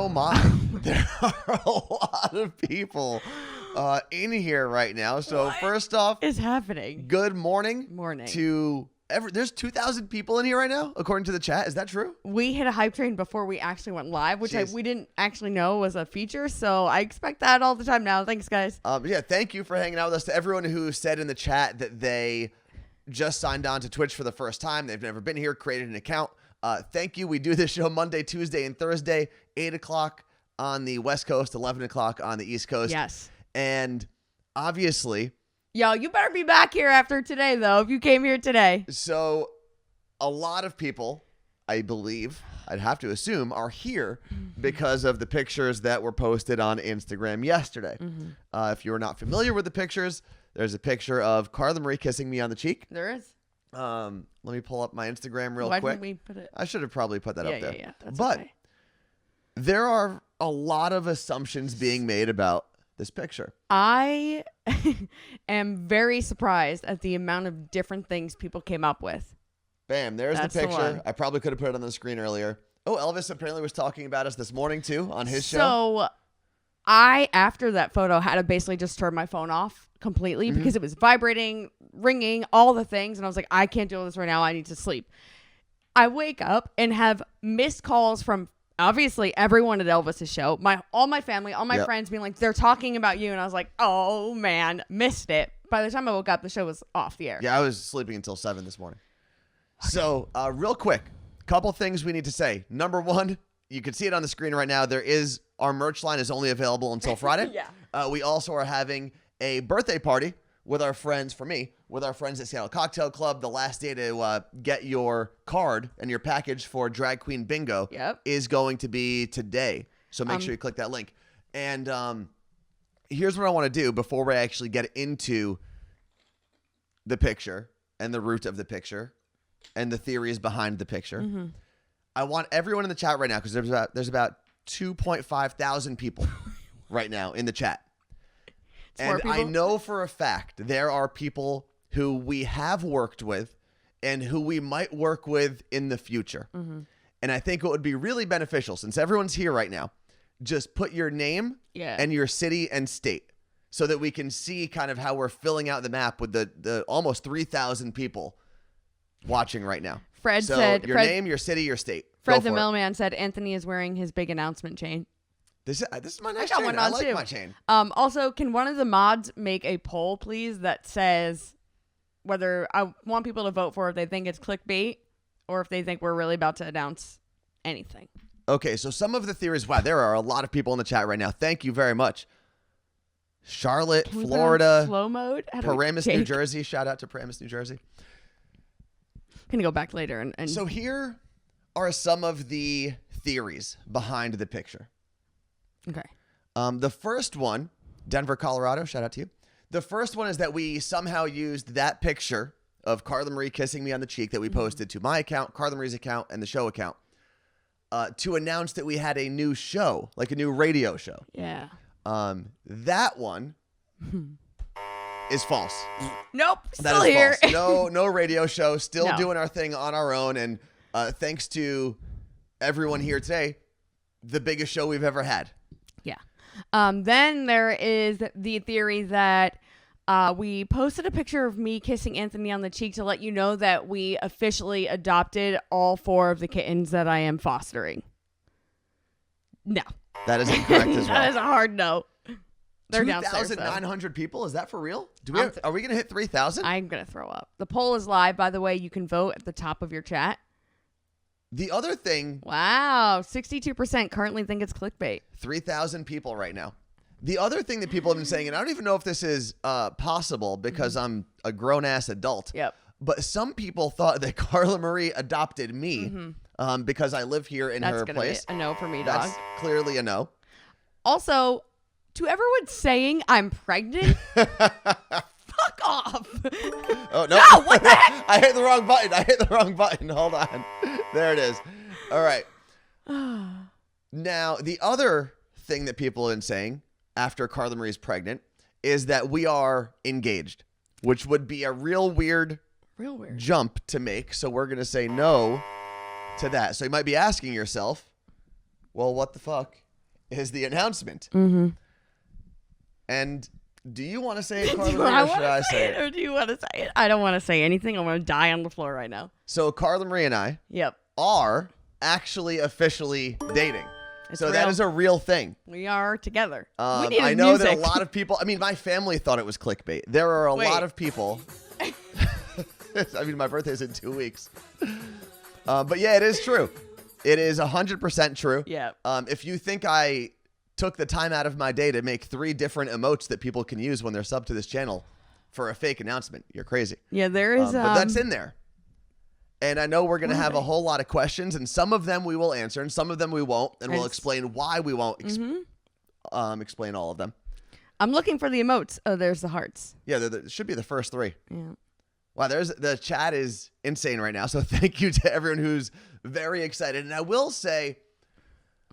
my. There are a lot of people in here right now. So first off, is happening? Good morning. Morning. There's 2,000 people in here right now, according to the chat. Is that true? We hit a hype train before we actually went live, which Jeez. we didn't actually know was a feature. So I expect that all the time now. Thanks, guys. Yeah, thank you for hanging out with us. To everyone who said in the chat that they just signed on to Twitch for the first time, they've never been here, created an account. Thank you. We do this show Monday, Tuesday, and Thursday, 8 o'clock on the West Coast, 11 o'clock on the East Coast. Yes. And obviously... Yo, you better be back here after today, though, if you came here today. So a lot of people, I believe, I'd have to assume, are here because of the pictures that were posted on Instagram yesterday. If you're not familiar with the pictures, there's a picture of Carla Marie kissing me on the cheek. There is. Let me pull up my Instagram real Why quick. didn't we put it? I should have probably put that up there. Yeah. That's but okay. there are a lot of assumptions being made about this picture. I am very surprised at the amount of different things people came up with. Bam, there's That's the the picture. one. I probably could have put it on the screen earlier. Oh, Elvis apparently was talking about us this morning, too, on his show. So I, after that photo, had to basically just turn my phone off completely because it was vibrating, ringing, all the things. And I was like, I can't deal with this right now. I need to sleep. I wake up and have missed calls from obviously everyone at Elvis's show, all my family, all my friends being like, they're talking about you. And I was like, oh, man, missed it. By the time I woke up, the show was off the air. Yeah, I was sleeping until 7 this morning. Okay. So real quick, couple things we need to say. Number one, you can see it on the screen right now. Our merch line is only available until Friday. We also are having a birthday party with our friends, with our friends at Seattle Cocktail Club. The last day to get your card and your package for Drag Queen Bingo is going to be today. So make sure you click that link. And here's what I want to do before we actually get into the picture and the root of the picture and the theories behind the picture. I want everyone in the chat right now, because there's about 2.5 thousand people right now in the chat. And I know for a fact there are people who we have worked with and who we might work with in the future. And I think it would be really beneficial, since everyone's here right now, just put your name and your city and state so that we can see kind of how we're filling out the map with the almost 3,000 people watching right now. Fred said your name, your city, your state. Fred the mailman said Anthony is wearing his big announcement chain. This is my nice I got chain. one I on like too. my chain. Also, can one of the mods make a poll, please, that says whether I want people to vote for if they think it's clickbait or if they think we're really about to announce anything. Okay, so some of the theories. Wow, there are a lot of people in the chat right now. Thank you very much. Charlotte, Florida, slow mode. Paramus, New Jersey. Shout out to Paramus, New Jersey. Gonna go back later and so here are some of the theories behind the picture. Okay. The first one, Denver, Colorado. Shout out to you. The first one is that we somehow used that picture of Carla Marie kissing me on the cheek that we posted to my account, Carla Marie's account, and the show account to announce that we had a new show, like a new radio show. Yeah. That one is false. Nope. That Still is here. false. No radio show. Still No. doing our thing on our own. And thanks to everyone here today, the biggest show we've ever had. Yeah. Then there is the theory that we posted a picture of me kissing Anthony on the cheek to let you know that we officially adopted all 4 of the kittens that I am fostering. No. That is incorrect as well. That is a hard no. They're downstairs. 2,900 people? Is that for real? Are we going to hit 3,000? I'm going to throw up. The poll is live, by the way. You can vote at the top of your chat. The other thing... Wow. 62% currently think it's clickbait. 3,000 people right now. The other thing that people have been saying, and I don't even know if this is possible because I'm a grown-ass adult. Yep. But some people thought that Carla Marie adopted me because I live here in her place. That's going to be a no for me, dog. That's clearly a no. Also, to everyone saying I'm pregnant, fuck off. Oh, no. No, what the heck? I hit the wrong button. Hold on. There it is. All right. Now, the other thing that people have been saying after Carla Marie's pregnant is that we are engaged, which would be a real weird jump to make. So we're going to say no to that. So you might be asking yourself, well, what the fuck is the announcement. Mm-hmm. And do you want to say it, Carla, or should I say it? Or do you want to say it? I don't want to say anything. I'm going to die on the floor right now. So Carla Marie and I are actually officially dating. It's so real. that is a real thing. We are together. I know that a lot of people, I mean, my family thought it was clickbait. There are a lot of people. I mean, my birthday's in 2 weeks. But yeah, it is true. It is 100% true. Yeah. If you think I took the time out of my day to make 3 different emotes that people can use when they're subbed to this channel for a fake announcement, you're crazy. Yeah, there is. But that's in there. And I know we're going to have a whole lot of questions, and some of them we will answer, and some of them we won't, and we'll explain why we won't explain all of them. I'm looking for the emotes. Oh, there's the hearts. Yeah, it should be the first 3. Yeah. Wow, the chat is insane right now, so thank you to everyone who's very excited. And I will say...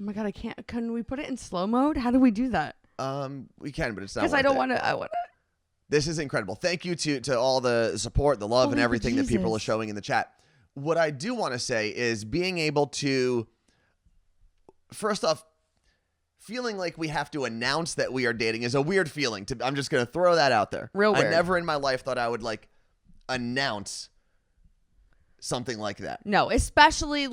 Oh my God, I can't. Can we put it in slow mode? How do we do that? We can, but it's not. Because I don't want to. I want to. This is incredible. Thank you to all the support, the love, and everything that people are showing in the chat. What I do want to say is being able to, first off, feeling like we have to announce that we are dating is a weird feeling. I'm just going to throw that out there. Real weird. I never in my life thought I would announce something like that. No, especially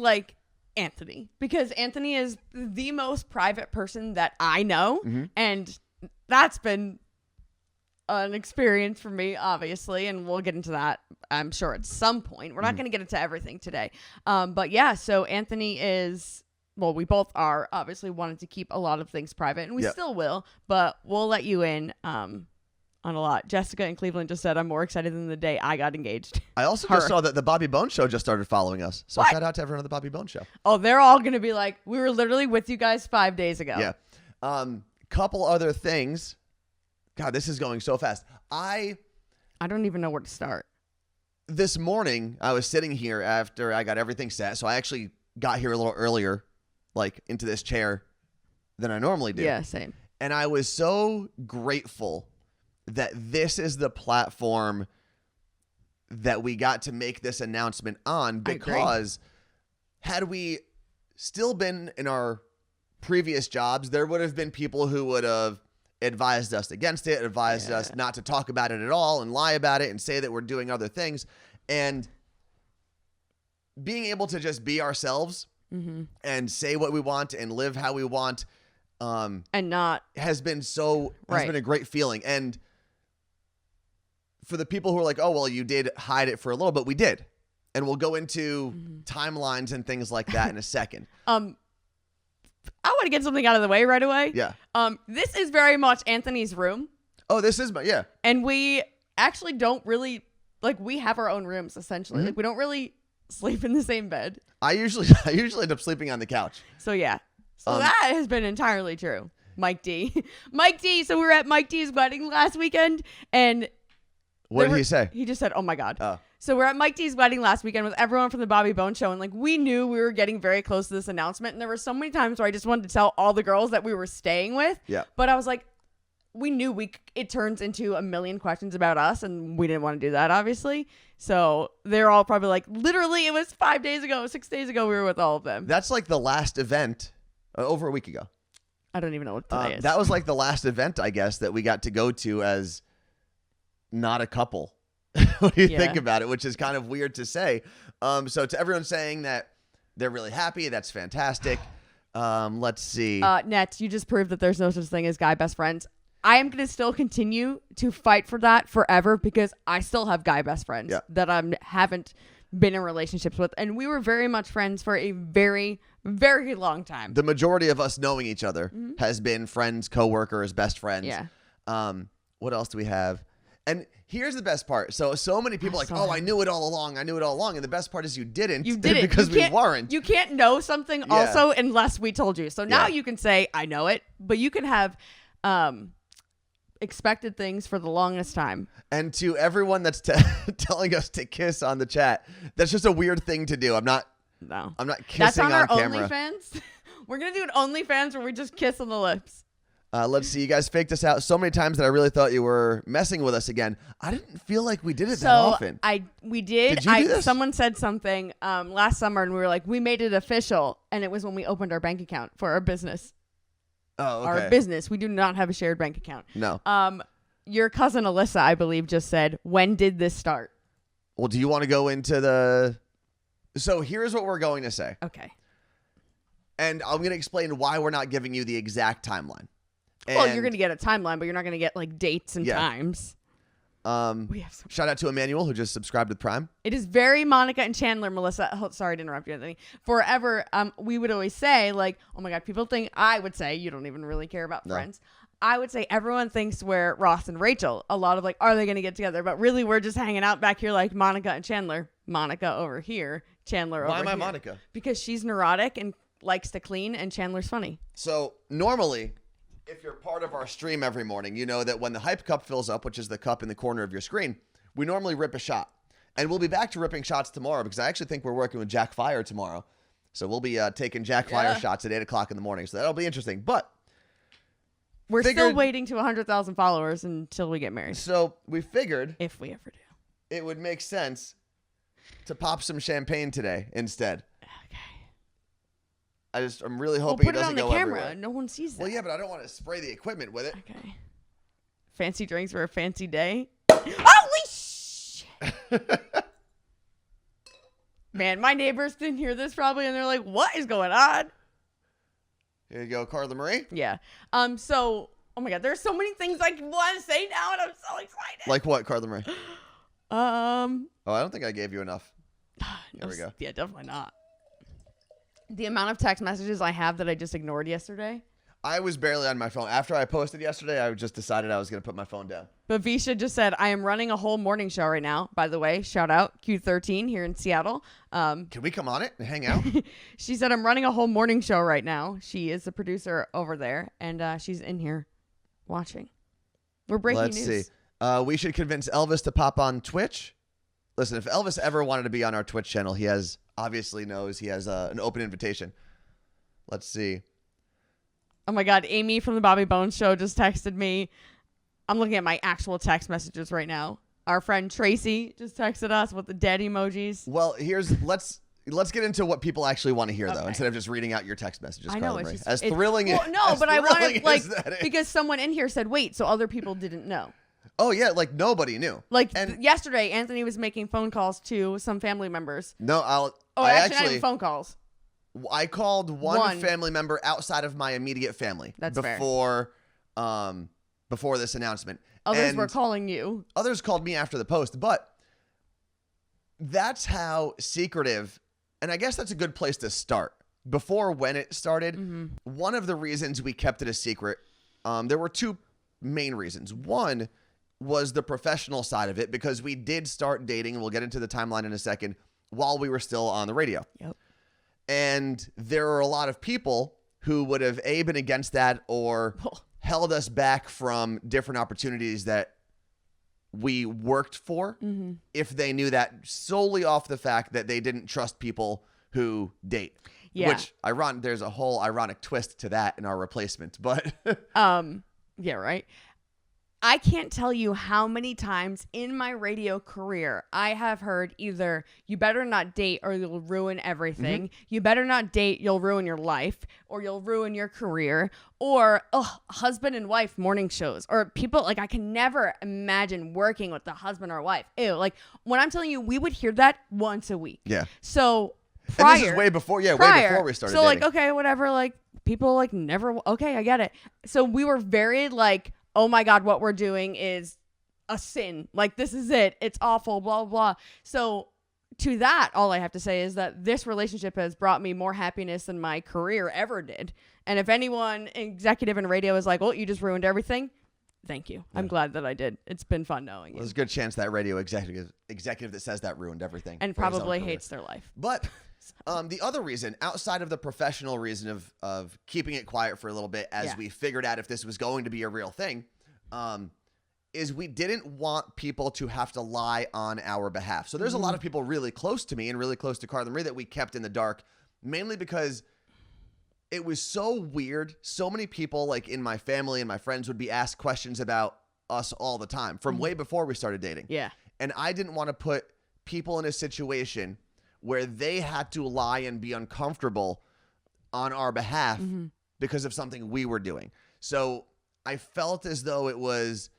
Anthony, because Anthony is the most private person that I know, and that's been an experience for me, obviously, and we'll get into that, I'm sure, at some point. We're not going to get into everything today. But yeah, so Anthony is, well, we both are obviously wanted to keep a lot of things private, and we still will, but we'll let you in on a lot. Jessica in Cleveland just said, I'm more excited than the day I got engaged. I also just saw that the Bobby Bones Show just started following us. So shout out to everyone on the Bobby Bones Show. Oh, they're all going to be like, we were literally with you guys 5 days ago. Yeah. Couple other things. God, this is going so fast. I don't even know where to start. This morning, I was sitting here after I got everything set. So I actually got here a little earlier, into this chair than I normally do. Yeah, same. And I was so grateful that this is the platform that we got to make this announcement on, because had we still been in our previous jobs, there would have been people who would have advised us against it, advised us not to talk about it at all and lie about it and say that we're doing other things. And being able to just be ourselves and say what we want and live how we want and not has been a great feeling. And for the people who are like, oh, well, you did hide it for a little bit, we did. And we'll go into timelines and things like that in a second. I want to get something out of the way right away. Yeah. This is very much Anthony's room. Oh, this is yeah. And we actually don't really we have our own rooms essentially. We don't really sleep in the same bed. I usually end up sleeping on the couch. So yeah. So that has been entirely true. Mike D. So we were at Mike D's wedding last weekend, and what did he say? He just said, "Oh my God." Oh. So we're at Mike D's wedding last weekend with everyone from the Bobby Bones Show, and we knew we were getting very close to this announcement, and there were so many times where I just wanted to tell all the girls that we were staying with. Yeah. But I was like, we knew it turns into a million questions about us, and we didn't want to do that, obviously. So they're all probably literally, it was 5 days ago, 6 days ago, we were with all of them. That's the last event over a week ago. I don't even know what today is. That was the last event, I guess, that we got to go to as not a couple. What do you think about it? Which is kind of weird to say. So to everyone saying that they're really happy, that's fantastic. Let's see. Nets, you just proved that there's no such thing as guy best friends. I am going to still continue to fight for that forever, because I still have guy best friends that I haven't been in relationships with. And we were very much friends for a very, very long time. The majority of us knowing each other has been friends, coworkers, best friends. Yeah. What else do we have? And here's the best part. So many people I knew it all along. I knew it all along. And the best part is you didn't. You didn't. Because we weren't. You can't know something also unless we told you. So now you can say, I know it. But you can have expected things for the longest time. And to everyone that's telling us to kiss on the chat, that's just a weird thing to do. I'm not kissing that's on our camera. OnlyFans. We're going to do an OnlyFans where we just kiss on the lips. Let's see. You guys faked us out so many times that I really thought you were messing with us again. I didn't feel like we did it that often. We did. Did you do this? Someone said something last summer, and we were like, we made it official. And it was when we opened our bank account for our business. Oh, okay. Our business. We do not have a shared bank account. No. Your cousin Alyssa, I believe, just said, when did this start? Well, do you want to go into the... So here's what we're going to say. Okay. And I'm going to explain why we're not giving you the exact timeline. Well, you're going to get a timeline, but you're not going to get like dates and times. Shout out to Emmanuel who just subscribed with Prime. It is very Monica and Chandler, Melissa. Oh, sorry to interrupt you, Anthony. Forever, we would always say like, oh my God, people think, I would say, you don't even really care about Friends. I would say everyone thinks we're Ross and Rachel. A lot of like, are they going to get together? But really, we're just hanging out back here like Monica and Chandler. Monica over here, Chandler over here. Why am I Monica? Because she's neurotic and likes to clean, and Chandler's funny. So normally, if you're part of our stream every morning, you know that when the hype cup fills up, which is the cup in the corner of your screen, we normally rip a shot. And we'll be back to ripping shots tomorrow because I actually think we're working with Jack Fire tomorrow. So we'll be taking Jack Fire shots at 8 o'clock in the morning. So that'll be interesting. But we're still waiting to 100,000 followers until we get married. So we figured, if we ever do, it would make sense to pop some champagne today instead. Okay. I'm really hoping it doesn't go everywhere. Put it on the camera. No one sees that. Well, yeah, but I don't want to spray the equipment with it. Okay. Fancy drinks for a fancy day. Holy shit! Man, my neighbors didn't hear this probably, and they're like, "What is going on?" Here you go, Carla Marie. Yeah. So, oh my God, there's so many things I want to say now, and I'm so excited. Like what, Carla Marie? Oh, I don't think I gave you enough. There we go. Yeah, definitely not. The amount of text messages I have that I just ignored yesterday. I was barely on my phone. After I posted yesterday, I just decided I was going to put my phone down. But Visha just said, I am running a whole morning show right now. By the way, shout out Q13 here in Seattle. Can we come on it and hang out? She said, I'm running a whole morning show right now. She is the producer over there, and she's in here watching. We're breaking news. Let's see. We should convince Elvis to pop on Twitch. Listen, if Elvis ever wanted to be on our Twitch channel, he obviously knows he has an open invitation. Let's see. Oh my God, Amy from the Bobby Bones Show just texted me. I'm looking at my actual text messages right now. Our friend Tracy just texted us with the dead emojis. Well, let's get into what people actually want to hear though, instead of just reading out your text messages. I know it's as thrilling. Well, no, but I wanted because someone in here said wait, so other people didn't know. Oh yeah, like nobody knew. Like yesterday, Anthony was making phone calls to some family members. No, I actually not even phone calls. I called one family member outside of my immediate family. That's before this announcement. Others were calling you. Others called me after the post, but that's how secretive, and I guess that's a good place to start. Before when it started, one of the reasons we kept it a secret, there were two main reasons. One was the professional side of it because we did start dating, and we'll get into the timeline in a second, while we were still on the radio. Yep. And there are a lot of people who would have been against that or held us back from different opportunities that we worked for if they knew that solely off the fact that they didn't trust people who date. Yeah. Which there's a whole ironic twist to that in our replacement, but yeah, right. I can't tell you how many times in my radio career I have heard either you better not date or you'll ruin everything. You better not date, you'll ruin your life, or you'll ruin your career, or husband and wife morning shows, or people like I can never imagine working with the husband or wife. Ew, like when I'm telling you, we would hear that once a week. Yeah. So and this is way before we started so dating. Like, okay, whatever, like people like never, okay, I get it. So we were very like, oh my God, what we're doing is a sin. Like, this is it. It's awful, blah, blah. So to that, all I have to say is that this relationship has brought me more happiness than my career ever did. And if anyone executive in radio is like, well, you just ruined everything. Thank you. Yeah. I'm glad that I did. It's been fun knowing you. There's a good chance that radio executive that says that ruined everything. And probably hates their life. But the other reason, outside of the professional reason of keeping it quiet for a little bit as we figured out if this was going to be a real thing, is we didn't want people to have to lie on our behalf. So there's a lot of people really close to me and really close to Carla Marie that we kept in the dark, mainly because it was so weird. So many people like in my family and my friends would be asked questions about us all the time from way before we started dating. Yeah. And I didn't want to put people in a situation where they had to lie and be uncomfortable on our behalf because of something we were doing. So I felt as though it was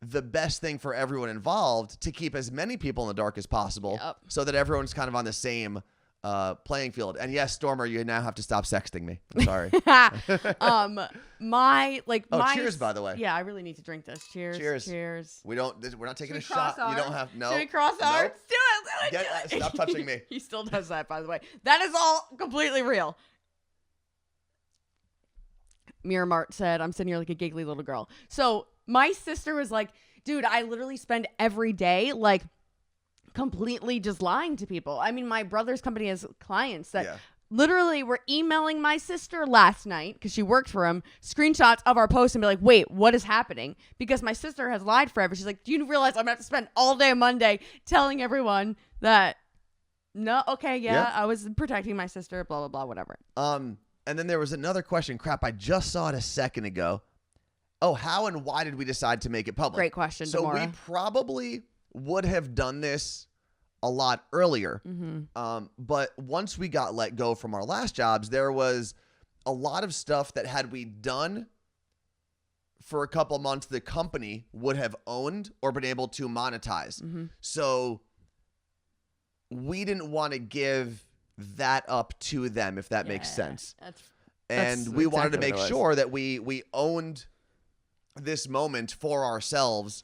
the best thing for everyone involved to keep as many people in the dark as possible so that everyone's kind of on the same playing field. And yes, Stormer, you now have to stop sexting me. I'm sorry. Cheers, by the way. Yeah, I really need to drink this. Cheers. We're not taking a shot. Arms? You don't have no. Should we cross arms? Do it. Stop touching me. He still does that, by the way. That is all completely real. Miramart said, I'm sitting here like a giggly little girl. So my sister was like, dude, I literally spend every day like completely just lying to people. I mean, my brother's company has clients that literally were emailing my sister last night because she works for him, screenshots of our post and be like, wait, what is happening? Because my sister has lied forever. She's like, do you realize I'm going to have to spend all day Monday telling everyone that, no, okay, I was protecting my sister, blah, blah, blah, whatever. And then there was another question. Crap, I just saw it a second ago. Oh, how and why did we decide to make it public? Great question, So Demora. we probably would have done this a lot earlier. But once we got let go from our last jobs, there was a lot of stuff that had we done for a couple months, the company would have owned or been able to monetize. So we didn't want to give that up to them, if that makes sense. And we wanted to make sure that we owned this moment for ourselves,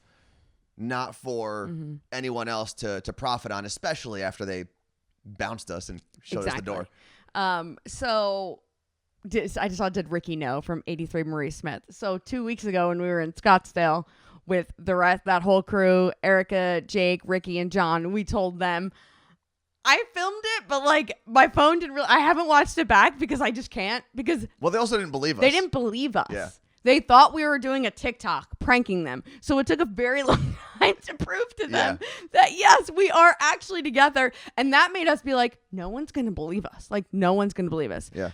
not for anyone else to profit on, especially after they bounced us and showed us the door. So I just saw Did Ricky Know from 83 Marie Smith. So 2 weeks ago when we were in Scottsdale with the rest, that whole crew, Erica, Jake, Ricky, and John, we told them, I filmed it, but like my phone didn't really, I haven't watched it back because I just can't because. Well, they also didn't believe us. They didn't believe us. Yeah. They thought we were doing a TikTok pranking them. So it took a very long time to prove to them that, yes, we are actually together. And that made us be like, no one's going to believe us. Like, no one's going to believe us. Yeah.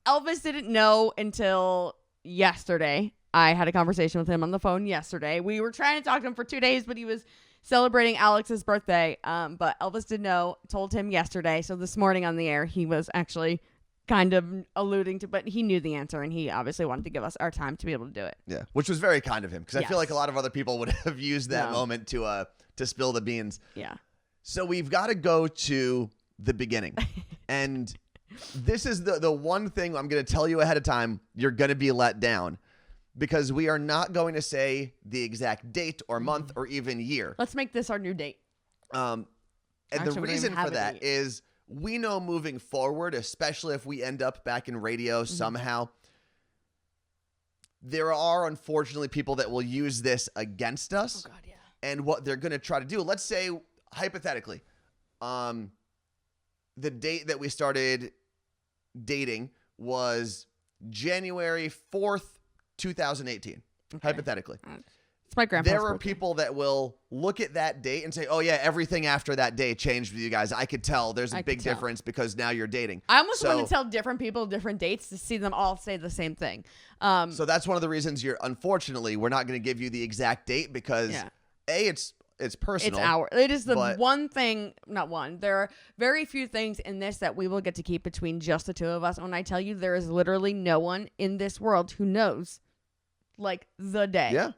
Elvis didn't know until yesterday. I had a conversation with him on the phone yesterday. We were trying to talk to him for 2 days, but he was celebrating Alex's birthday. But Elvis did know, told him yesterday. So this morning on the air, he was actually kind of alluding to, but he knew the answer and he obviously wanted to give us our time to be able to do it. Yeah, which was very kind of him because I feel like a lot of other people would have used that moment to spill the beans. Yeah. So we've got to go to the beginning. And this is the one thing I'm going to tell you ahead of time, you're going to be let down because we are not going to say the exact date or month or even year. Let's make this our new date. And actually, the reason for that is we know moving forward, especially if we end up back in radio somehow, there are unfortunately people that will use this against us. Oh, God, yeah. And what they're going to try to do. Let's say, hypothetically, the date that we started dating was January 4th, 2018, hypothetically. It's my grandpa's There are birthday. people that will look at that date and say, oh, yeah, everything after that day changed with you guys. I could tell there's a big difference because now you're dating. I almost want to tell different people different dates to see them all say the same thing. So that's one of the reasons unfortunately, we're not going to give you the exact date because, A, it's personal. It is the one thing, not one. There are very few things in this that we will get to keep between just the two of us. And when I tell you, there is literally no one in this world who knows, like, the day. Yeah.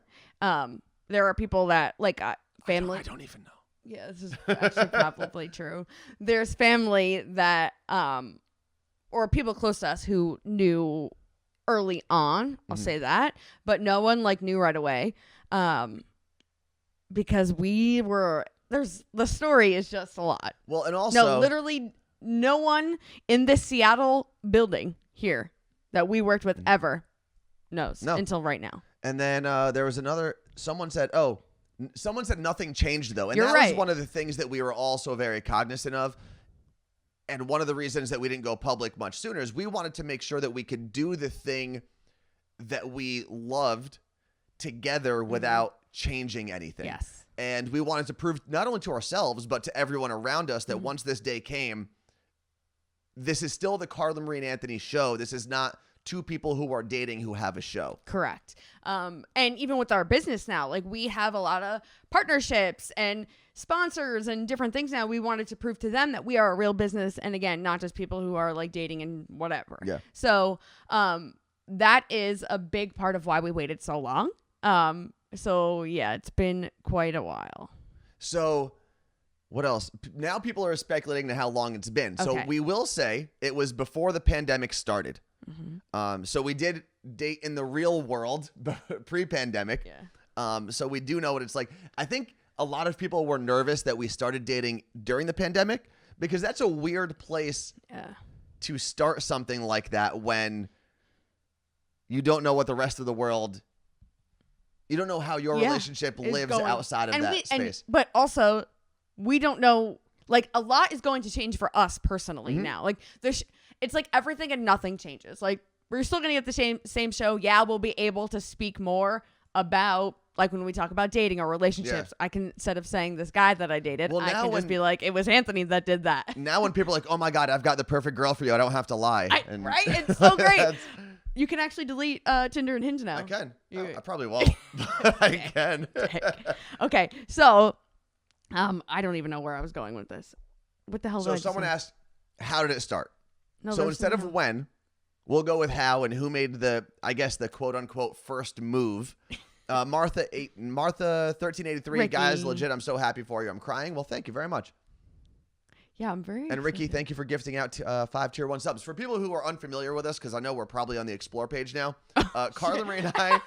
There are people that, like, family. I don't even know. Yeah, this is actually probably true. There's family that, or people close to us who knew early on. I'll say that, but no one like knew right away. Because the story is just a lot. Well, and also, literally no one in this Seattle building here that we worked with ever knows until right now. And then there was someone said nothing changed though. And You're that right. was one of the things that we were also very cognizant of. And one of the reasons that we didn't go public much sooner is we wanted to make sure that we could do the thing that we loved together without changing anything. Yes. And we wanted to prove not only to ourselves, but to everyone around us that once this day came, this is still the Carla Marie Anthony show. This is not two people who are dating who have a show. Correct. And even with our business now, like we have a lot of partnerships and sponsors and different things now. We wanted to prove to them that we are a real business. And again, not just people who are like dating and whatever. Yeah. So that is a big part of why we waited so long. So yeah, it's been quite a while. So what else? Now people are speculating to how long it's been. So we will say it was before the pandemic started. Mm-hmm. So we did date in the real world pre-pandemic. Yeah. So we do know what it's like. I think a lot of people were nervous that we started dating during the pandemic because that's a weird place to start something like that when you don't know what the rest of the world, you don't know how your relationship lives outside of that space. But also, we don't know, like, a lot is going to change for us personally now. Like, it's like everything and nothing changes. Like, we're still going to get the same show. Yeah, we'll be able to speak more about, like, when we talk about dating or relationships, I can, instead of saying this guy that I dated, I can just be like, it was Anthony that did that. Now when people are like, oh my God, I've got the perfect girl for you, I don't have to lie. Right? It's so great. You can actually delete Tinder and Hinge now. I can. I probably won't, but I can. Okay, so I don't even know where I was going with this. What the hell? So someone asked, how did it start? No, so instead of when, we'll go with how and who made the quote unquote first move. Martha 1383, Ricky. guys, legit, I'm so happy for you. I'm crying. Well, thank you very much. Yeah, I'm very And Ricky, thank you for gifting out 5 tier 1 subs. For people who are unfamiliar with us, because I know we're probably on the Explore page now, Carla Marie and I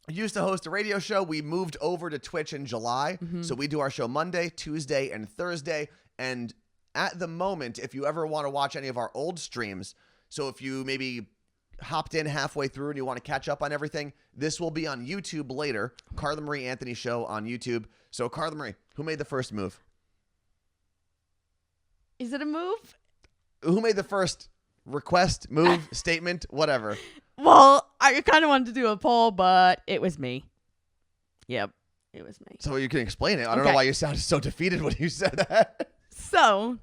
used to host a radio show. We moved over to Twitch in July. So we do our show Monday, Tuesday, and Thursday. And at the moment, if you ever want to watch any of our old streams, so if you maybe hopped in halfway through and you want to catch up on everything, this will be on YouTube later. Carla Marie Anthony show on YouTube. So Carla Marie, who made the first move? Is it a move? Who made the first request, move, statement, whatever? Well, I kind of wanted to do a poll, but it was me. Yep, it was me. So you can explain it. I don't know why you sounded so defeated when you said that. So,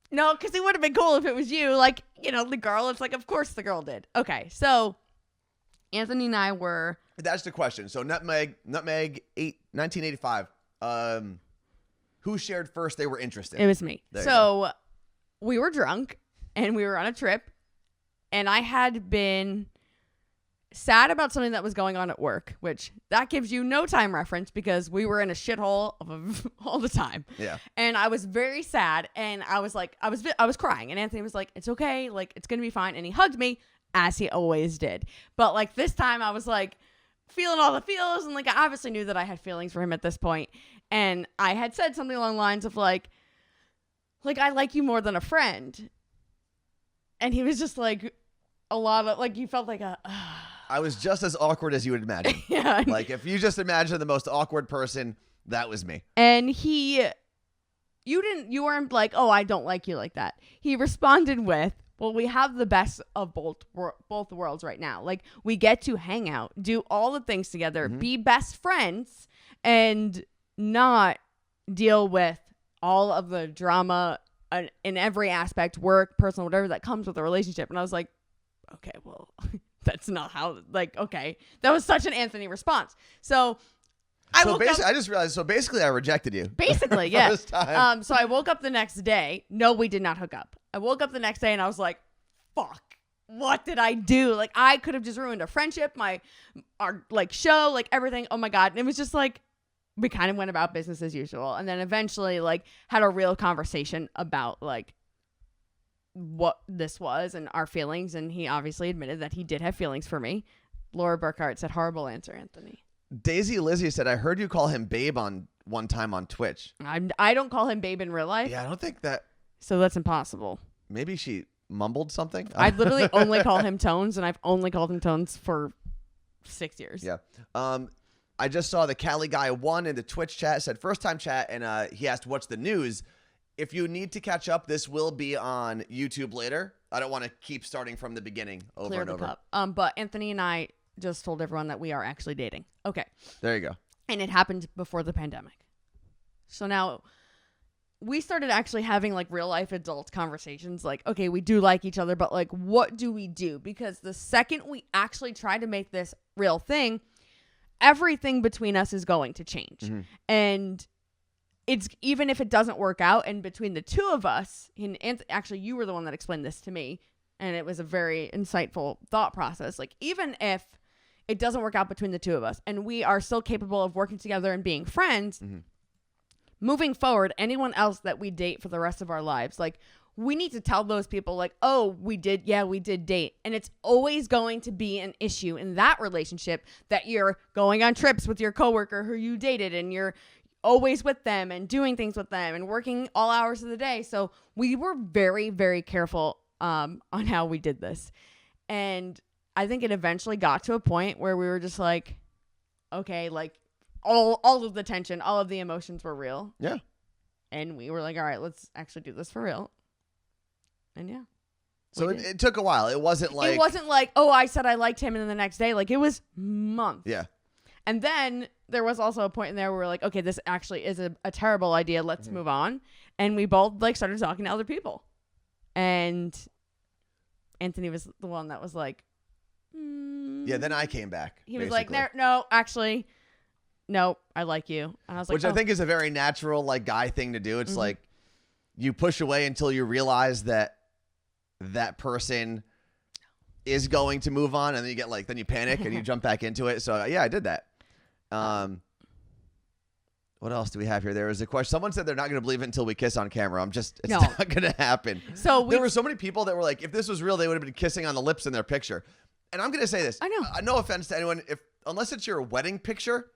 no, because it would have been cool if it was you. Like, you know, the girl. It's like, of course the girl did. Okay, so Anthony and I were... That's the question. So Nutmeg 1985. Who shared first they were interested? It was me. So we were drunk and we were on a trip and I had been sad about something that was going on at work, which that gives you no time reference because we were in a shithole all the time. Yeah. And I was very sad and I was like, I was crying and Anthony was like, it's okay. Like, it's going to be fine. And he hugged me as he always did. But like this time I was like feeling all the feels and like I obviously knew that I had feelings for him at this point. And I had said something along the lines of like, I like you more than a friend. And he was just like, a lot of, like, you felt like a... I was just as awkward as you would imagine. Yeah. Like, if you just imagine the most awkward person, that was me. And you weren't like, oh, I don't like you like that. He responded with, well, we have the best of both worlds right now. Like, we get to hang out, do all the things together, be best friends, and not deal with all of the drama in every aspect, work, personal, whatever that comes with a relationship. And I was like, okay, well, that's not how, like, okay. That was such an Anthony response. So I just realized, so basically I rejected you. Basically, yeah. First time. So I woke up the next day. No, we did not hook up. I woke up the next day and I was like, fuck, what did I do? Like, I could have just ruined a friendship, our like show, like everything. Oh my God. And it was just like, we kind of went about business as usual. And then eventually like had a real conversation about like what this was and our feelings. And he obviously admitted that he did have feelings for me. Laura Burkhart said, horrible answer, Anthony. Daisy Lizzie said, I heard you call him babe on one time on Twitch. I don't call him babe in real life. Yeah, I don't think that. So that's impossible. Maybe she mumbled something. I literally only call him Tones, and I've only called him Tones for 6 years. Yeah. I just saw the Cali guy won in the Twitch chat, said first time chat, and he asked, what's the news? If you need to catch up, this will be on YouTube later. I don't want to keep starting from the beginning over and over. But Anthony and I just told everyone that we are actually dating. Okay. There you go. And it happened before the pandemic. So now we started actually having like real life adult conversations. Like, okay, we do like each other, but like, what do we do? Because the second we actually try to make this real thing, everything between us is going to change. Mm-hmm. And it's even if it doesn't work out, and between the two of us, and actually you were the one that explained this to me, and it was a very insightful thought process. Like, even if it doesn't work out between the two of us and we are still capable of working together and being friends, mm-hmm. moving forward, anyone else that we date for the rest of our lives, like, we need to tell those people, like, oh, we did date. And it's always going to be an issue in that relationship that you're going on trips with your coworker who you dated, and you're always with them and doing things with them and working all hours of the day. So we were very, very careful on how we did this. And I think it eventually got to a point where we were just like, okay, like, all of the tension, all of the emotions were real. Yeah. And we were like, all right, let's actually do this for real. And yeah. So it took a while. It wasn't like, oh, I said I liked him and then the next day. Like, it was months. Yeah. And then there was also a point in there where we're like, okay, this actually is a terrible idea. Let's move on. And we both like started talking to other people. And Anthony was the one that was like, yeah, then I came back. He was like, no, actually, no, I like you. And I was like, which I think is a very natural, like, guy thing to do. It's mm-hmm. like you push away until you realize that person is going to move on, and then you get then you panic and you jump back into it. So yeah, I did that. What else do we have here? There was a question. Someone said they're not going to believe it until we kiss on camera. It's not going to happen. So there were so many people that were like, if this was real, they would have been kissing on the lips in their picture. And I'm going to say this. I know. No offense to anyone. Unless it's your wedding picture,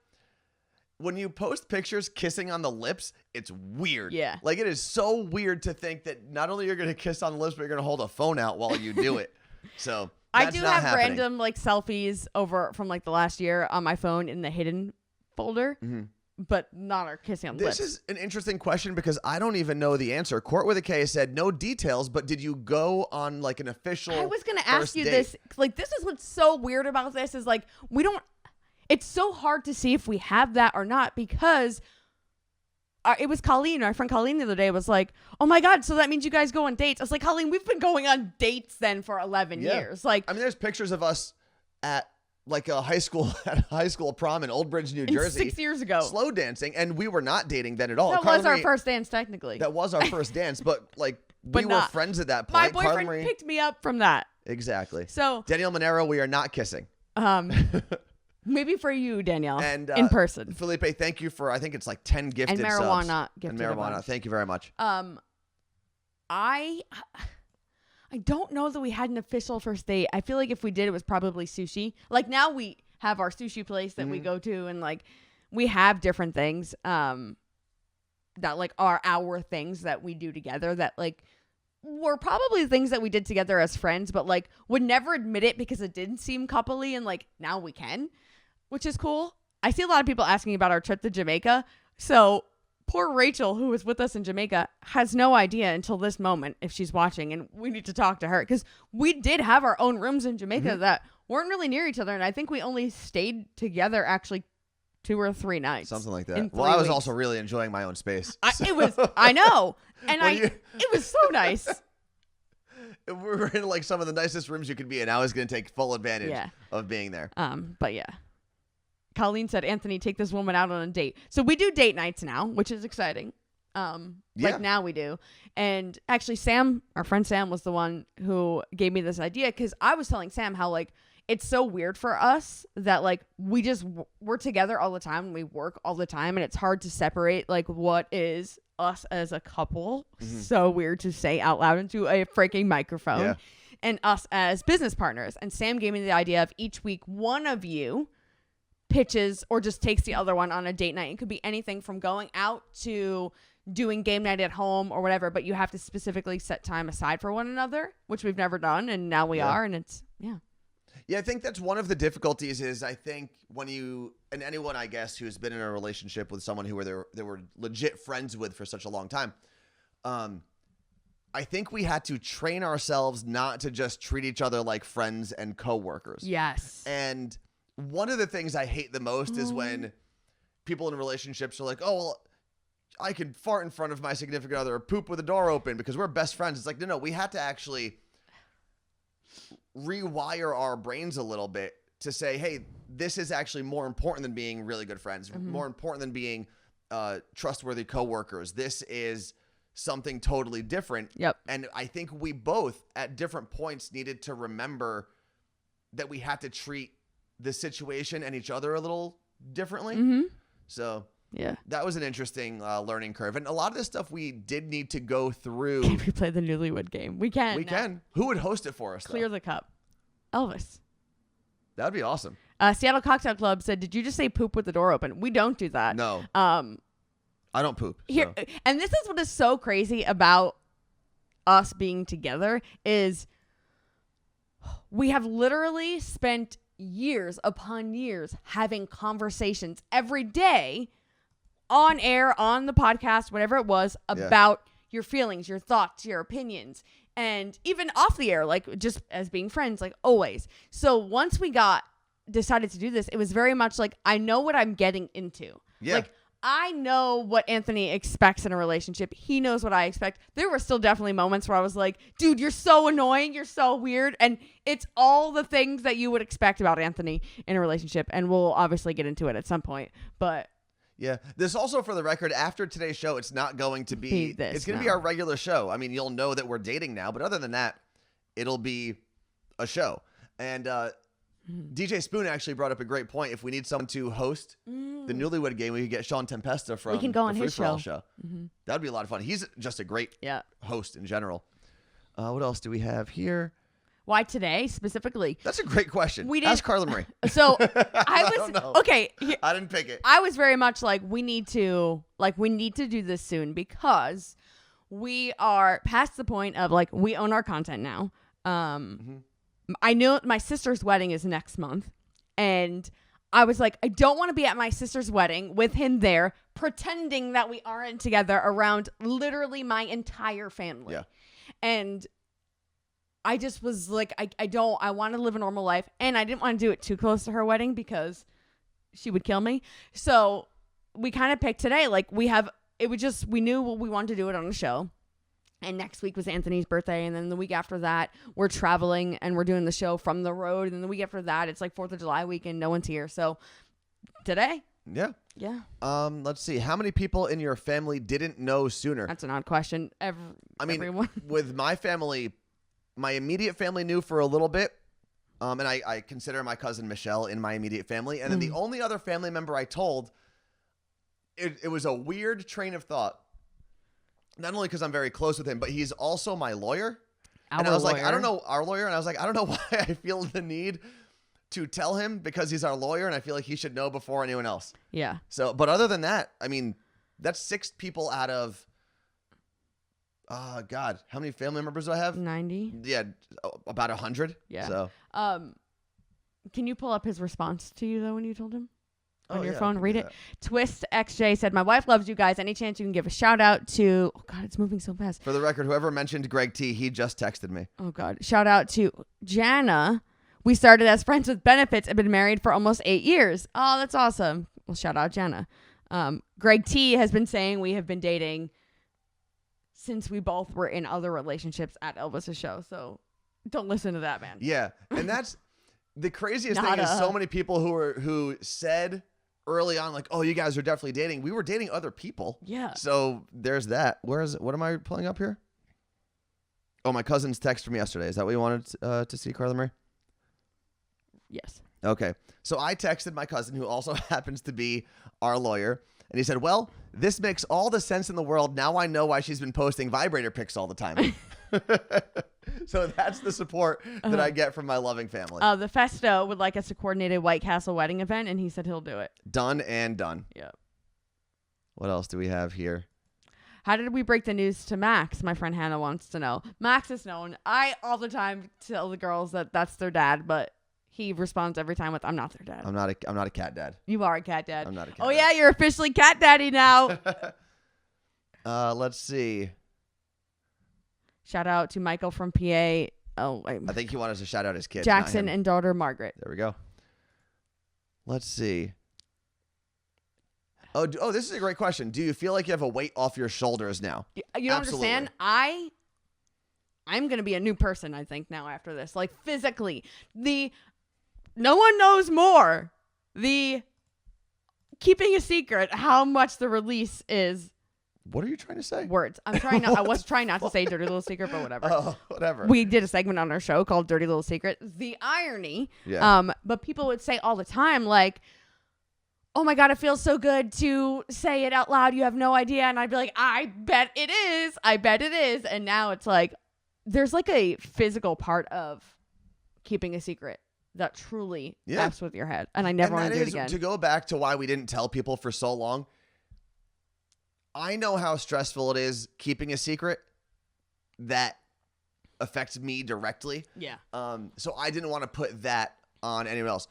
when you post pictures kissing on the lips, it's weird. Yeah. Like, it is so weird to think that not only you're going to kiss on the lips, but you're going to hold a phone out while you do it. So I do have happening. Random like selfies over from like the last year on my phone in the hidden folder. Mm-hmm. But not our kissing on the lips. This is an interesting question because I don't even know the answer. Court with a K said no details, but did you go on like an official I was going to ask you this. Like, this is what's so weird about this is like, it's so hard to see if we have that or not because it was Colleen, our friend Colleen the other day was like, oh my God, so that means you guys go on dates. I was like, Colleen, we've been going on dates then for 11 years. Like, I mean, there's pictures of us at like a high school prom in Old Bridge, New Jersey. 6 years ago. Slow dancing. And we were not dating then at all. That was our first dance, technically. That was our first dance. But like, we were friends at that point. My boyfriend picked me up from that. Exactly. So Danielle Monero, we are not kissing. Maybe for you, Danielle, and in person. Felipe, thank you for, I think it's like 10 gifted and marijuana subs. Gifted and marijuana. Thank you very much. I don't know that we had an official first date. I feel like if we did, it was probably sushi. Like, now we have our sushi place that we go to, and like we have different things that like are our things that we do together that like were probably things that we did together as friends, but like would never admit it because it didn't seem coupley, and like now we can, which is cool. I see a lot of people asking about our trip to Jamaica. So poor Rachel, who was with us in Jamaica, has no idea until this moment if she's watching, and we need to talk to her because we did have our own rooms in Jamaica that weren't really near each other, and I think we only stayed together actually 2 or 3 nights. Something like that. Well, I was also really enjoying my own space. I know. And it was so nice. We were in like some of the nicest rooms you could be in. I was going to take full advantage of being there. But yeah. Colleen said, Anthony, take this woman out on a date. So we do date nights now, which is exciting. Like now we do. And actually Sam, our friend Sam, was the one who gave me this idea because I was telling Sam how like it's so weird for us that like we're together all the time and we work all the time, and it's hard to separate like what is us as a couple. So weird to say out loud into a freaking microphone, and us as business partners. And Sam gave me the idea of each week one of you pitches or just takes the other one on a date night. It could be anything from going out to doing game night at home or whatever, but you have to specifically set time aside for one another, which we've never done, and now we are, and it's Yeah, I think that's one of the difficulties is I think when and anyone, I guess, who's been in a relationship with someone who they were legit friends with for such a long time, I think we had to train ourselves not to just treat each other like friends and coworkers. Yes. And one of the things I hate the most is when people in relationships are like, oh, well, I could fart in front of my significant other or poop with the door open because we're best friends. It's like, no, we had to actually rewire our brains a little bit to say, hey, this is actually more important than being really good friends, more important than being trustworthy coworkers. This is something totally different. Yep. And I think we both at different points needed to remember that we had to treat the situation and each other a little differently. So yeah, that was an interesting learning curve. And a lot of this stuff we did need to go through. Can we play the Newlywed Game? We can. We can. Who would host it for us? Clear the cup. Elvis. That would be awesome. Seattle Cocktail Club said, did you just say poop with the door open? We don't do that. No. I don't poop. Here, so. And this is what is so crazy about us being together is we have literally spent years upon years having conversations every day on air, on the podcast, whatever it was, about your feelings, your thoughts, your opinions, and even off the air, like just as being friends, like always. So once we decided to do this, it was very much like, I know what I'm getting into. Yeah. Like, I know what Anthony expects in a relationship. He knows what I expect. There were still definitely moments where I was like, dude, you're so annoying. You're so weird. And it's all the things that you would expect about Anthony in a relationship. And we'll obviously get into it at some point. But yeah, this also, for the record, after today's show, it's not going to be this. It's going to be our regular show. I mean, you'll know that we're dating now. But other than that, it'll be a show. And DJ Spoon actually brought up a great point. If we need someone to host the Newlywed Game, we could get Sean Tempesta from the Free For All show. That would be a lot of fun. He's just a great host in general. What else do we have here? Why today specifically? That's a great question. Ask Carla Marie. So I was okay. I didn't pick it. I was very much like, we need to do this soon because we are past the point of like, we own our content now. I know my sister's wedding is next month, and I was like, I don't want to be at my sister's wedding with him there pretending that we aren't together around literally my entire family. Yeah. And I just was like, I want to live a normal life, and I didn't want to do it too close to her wedding because she would kill me. So we kind of picked today. Like we knew we wanted to do it on the show. And next week was Anthony's birthday. And then the week after that, we're traveling and we're doing the show from the road. And then the week after that, it's like 4th of July weekend. No one's here. So today. Yeah. Yeah. Let's see. How many people in your family didn't know sooner? That's an odd question. Everyone. With my family, my immediate family knew for a little bit. And I consider my cousin Michelle in my immediate family. And then the only other family member I told, it was a weird train of thought. Not only because I'm very close with him, but he's also my lawyer. And I was like, I don't know, our lawyer. And I was like, I don't know why I feel the need to tell him because he's our lawyer. And I feel like he should know before anyone else. Yeah. So, but other than that, I mean, that's 6 people out of, God, how many family members do I have? 90. Yeah, about 100. Yeah. So, can you pull up his response to you though when you told him? On your yeah, phone, read it. Twist XJ said, my wife loves you guys. Any chance you can give a shout out to, oh God, it's moving so fast. For the record, whoever mentioned Greg T, he just texted me. Oh God. Shout out to Jana. We started as friends with benefits and been married for almost 8 years. Oh, that's awesome. Well, shout out Jana. Greg T has been saying we have been dating since we both were in other relationships at Elvis's show. So don't listen to that, man. Yeah. And that's the craziest thing is so many people who said early on, like, oh, you guys are definitely dating. We were dating other people. Yeah. So there's that. Where is it? What am I pulling up here? Oh, my cousin's text from yesterday. Is that what you wanted to see, Carla Marie? Yes. Okay. So I texted my cousin, who also happens to be our lawyer, and he said, well, this makes all the sense in the world. Now I know why she's been posting vibrator pics all the time. So that's the support that I get from my loving family. The Festo would like us to coordinate a White Castle wedding event, and he said he'll do it. Done and done. Yep. What else do we have here? How did we break the news to Max? My friend Hannah wants to know. Max is known. I all the time tell the girls that that's their dad, but he responds every time with, I'm not their dad. I'm not a cat dad. You are a cat dad. I'm not a cat dad. dad. Yeah, you're officially cat daddy now. Let's see. Shout out to Michael from PA. Oh, wait. I think he wanted us to shout out his kids. Jackson and daughter Margaret. There we go. Let's see. Oh, this is a great question. Do you feel like you have a weight off your shoulders now? You don't understand? I'm going to be a new person, I think, now after this. Like, physically. No one knows more. The keeping a secret, how much the release is. What are you trying to say? Words. I was trying not to say dirty little secret, but whatever. Oh, whatever. We did a segment on our show called Dirty Little Secret. The irony. Yeah. But people would say all the time, like, oh my God, it feels so good to say it out loud. You have no idea. And I'd be like, I bet it is. I bet it is. And now it's like, there's like a physical part of keeping a secret that truly messes with your head. And I never want to do it again. To go back to why we didn't tell people for so long, I know how stressful it is keeping a secret that affects me directly. Yeah. So I didn't want to put that on anyone else.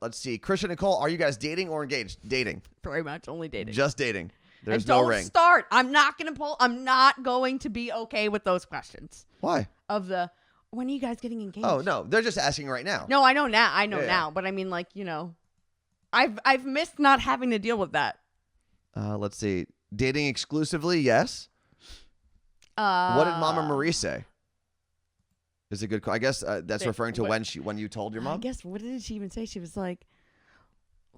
Let's see. Christian and Nicole, are you guys dating or engaged? Dating. Very much. Only dating. Just dating. There's and no don't ring. Start. I'm not going to be okay with those questions. Why? When are you guys getting engaged? Oh, no. They're just asking right now. No, I know now. Now. But I mean, like, I've missed not having to deal with that. Let's see. Dating exclusively, yes. What did Mama Marie say? Is a good. I guess that's referring to when you told your mom. I guess what did she even say? She was like,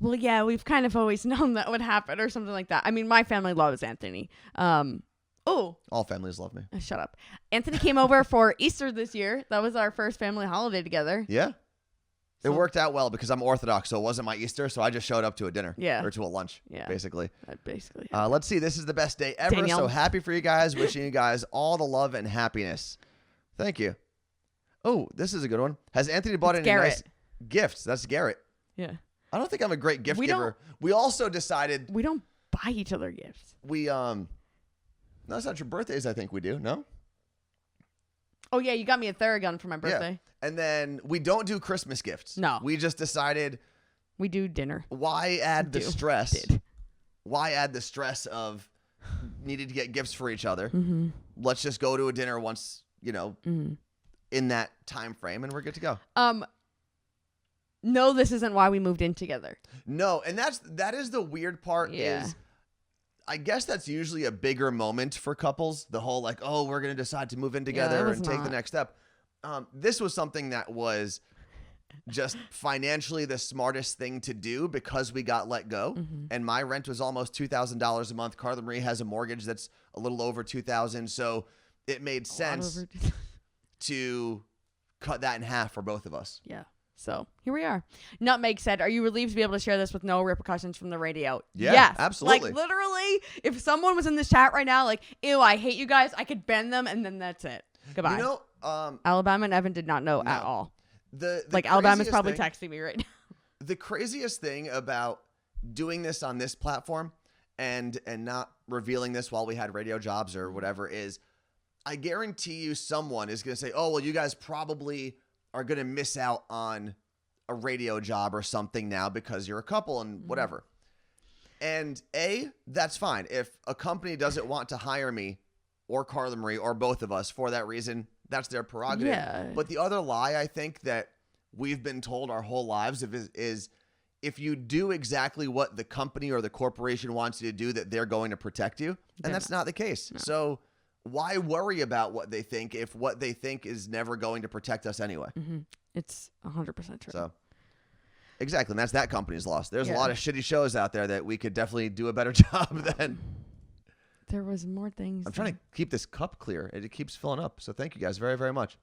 "Well, yeah, we've kind of always known that would happen," or something like that. I mean, my family loves Anthony. All families love me. Shut up. Anthony came over for Easter this year. That was our first family holiday together. Yeah. It worked out well because I'm Orthodox, so it wasn't my Easter, so I just showed up to a dinner. Yeah. Or to a lunch, basically. Basically. Let's see. This is the best day ever, so happy for you guys. Wishing you guys all the love and happiness. Thank you. Oh, this is a good one. Has Anthony bought any nice gifts? That's Garrett. Yeah. I don't think I'm a great gift giver. We also decided... We don't buy each other gifts. No, it's not your birthdays, I think we do. No? Oh, yeah, you got me a Theragun for my birthday. Yeah. And then we don't do Christmas gifts. No. We just decided... We do dinner. Why add the stress? Why add the stress of needing to get gifts for each other? Mm-hmm. Let's just go to a dinner once, in that time frame, and we're good to go. No, this isn't why we moved in together. No, and that is the weird part is... I guess that's usually a bigger moment for couples. The whole like, oh, we're going to decide to move in together and take the next step. This was something that was just financially the smartest thing to do because we got let go. Mm-hmm. And my rent was almost $2,000 a month. Carla Marie has a mortgage that's a little over $2,000. So it made sense to cut that in half for both of us. Yeah. So here we are. Nutmeg said, are you relieved to be able to share this with no repercussions from the radio? Yeah, yes. Absolutely. Like literally, if someone was in this chat right now, like, ew, I hate you guys, I could bend them and then that's it. Goodbye. Alabama and Evan did not know at all. The Alabama's probably texting me right now. The craziest thing about doing this on this platform and not revealing this while we had radio jobs or whatever is I guarantee you someone is going to say, oh, well, you guys probably are going to miss out on a radio job or something now because you're a couple and whatever. And that's fine. If a company doesn't want to hire me or Carla Marie or both of us for that reason, that's their prerogative. Yeah. But the other lie I think that we've been told our whole lives is if you do exactly what the company or the corporation wants you to do, that they're going to protect you. And that's not the case. No. So why worry about what they think if what they think is never going to protect us anyway? Mm-hmm. It's 100% true. So, exactly. And that's that company's loss. There's a lot of shitty shows out there that we could definitely do a better job than. There was more things. I'm trying to keep this cup clear. It keeps filling up. So thank you guys very, very much.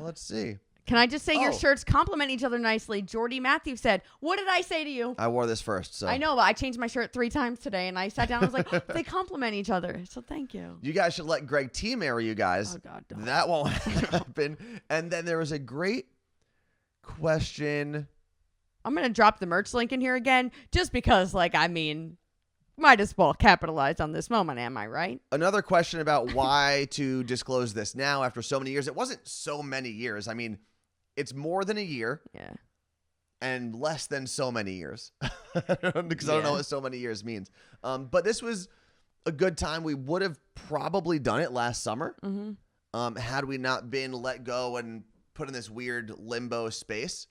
Let's see. Can I just say your shirts complement each other nicely? Jordy Matthews said, what did I say to you? I wore this first. So I know, but I changed my shirt 3 times today, and I sat down and was like, they complement each other. So thank you. You guys should let Greg T marry you guys. Oh, God. Don't. That won't happen. And then there was a great question. I'm going to drop the merch link in here again, just because, might as well capitalize on this moment, am I right? Another question about why to disclose this now after so many years. It wasn't so many years. I mean, it's more than a year. Yeah. And less than so many years. Because I don't know what so many years means. But this was a good time. We would have probably done it last summer. Mm-hmm. Had we not been let go and put in this weird limbo space.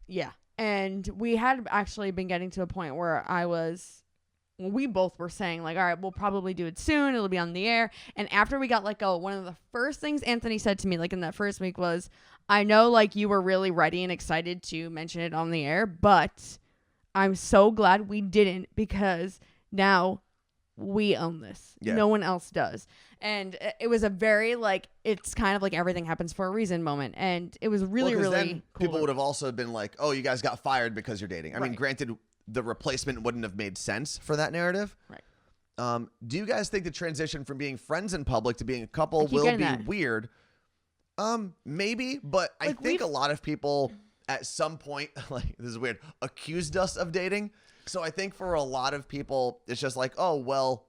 Yeah. And we had actually been getting to a point where we both were saying like, all right, we'll probably do it soon. It'll be on the air. And after we got let go, one of the first things Anthony said to me like in that first week was, I know like you were really ready and excited to mention it on the air, but I'm so glad we didn't because now we own this. Yeah. No one else does. And it was a very like, it's kind of like everything happens for a reason moment. And it was really, really then cool. People would have also been like, oh, you guys got fired because you're dating. I mean, granted, the replacement wouldn't have made sense for that narrative. Right. Do you guys think the transition from being friends in public to being a couple will be weird? Maybe, but like I think a lot of people at some point, like this is weird, accused us of dating. So I think for a lot of people, it's just like, oh, well,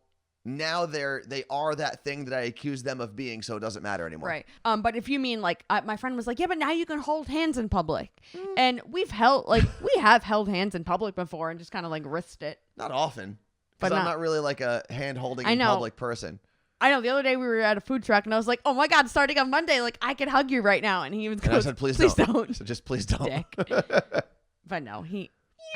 now they are that thing that I accused them of being, so it doesn't matter anymore. Right. But if you mean like my friend was like, yeah, but now you can hold hands in public. And we have held hands in public before and just kind of like risked it. Not often. But I'm not really like a hand holding in public person. I know. The other day we were at a food truck and I was like, oh my God, starting on Monday, like I can hug you right now. And he was I said, please don't. So just please don't. Dick. But no,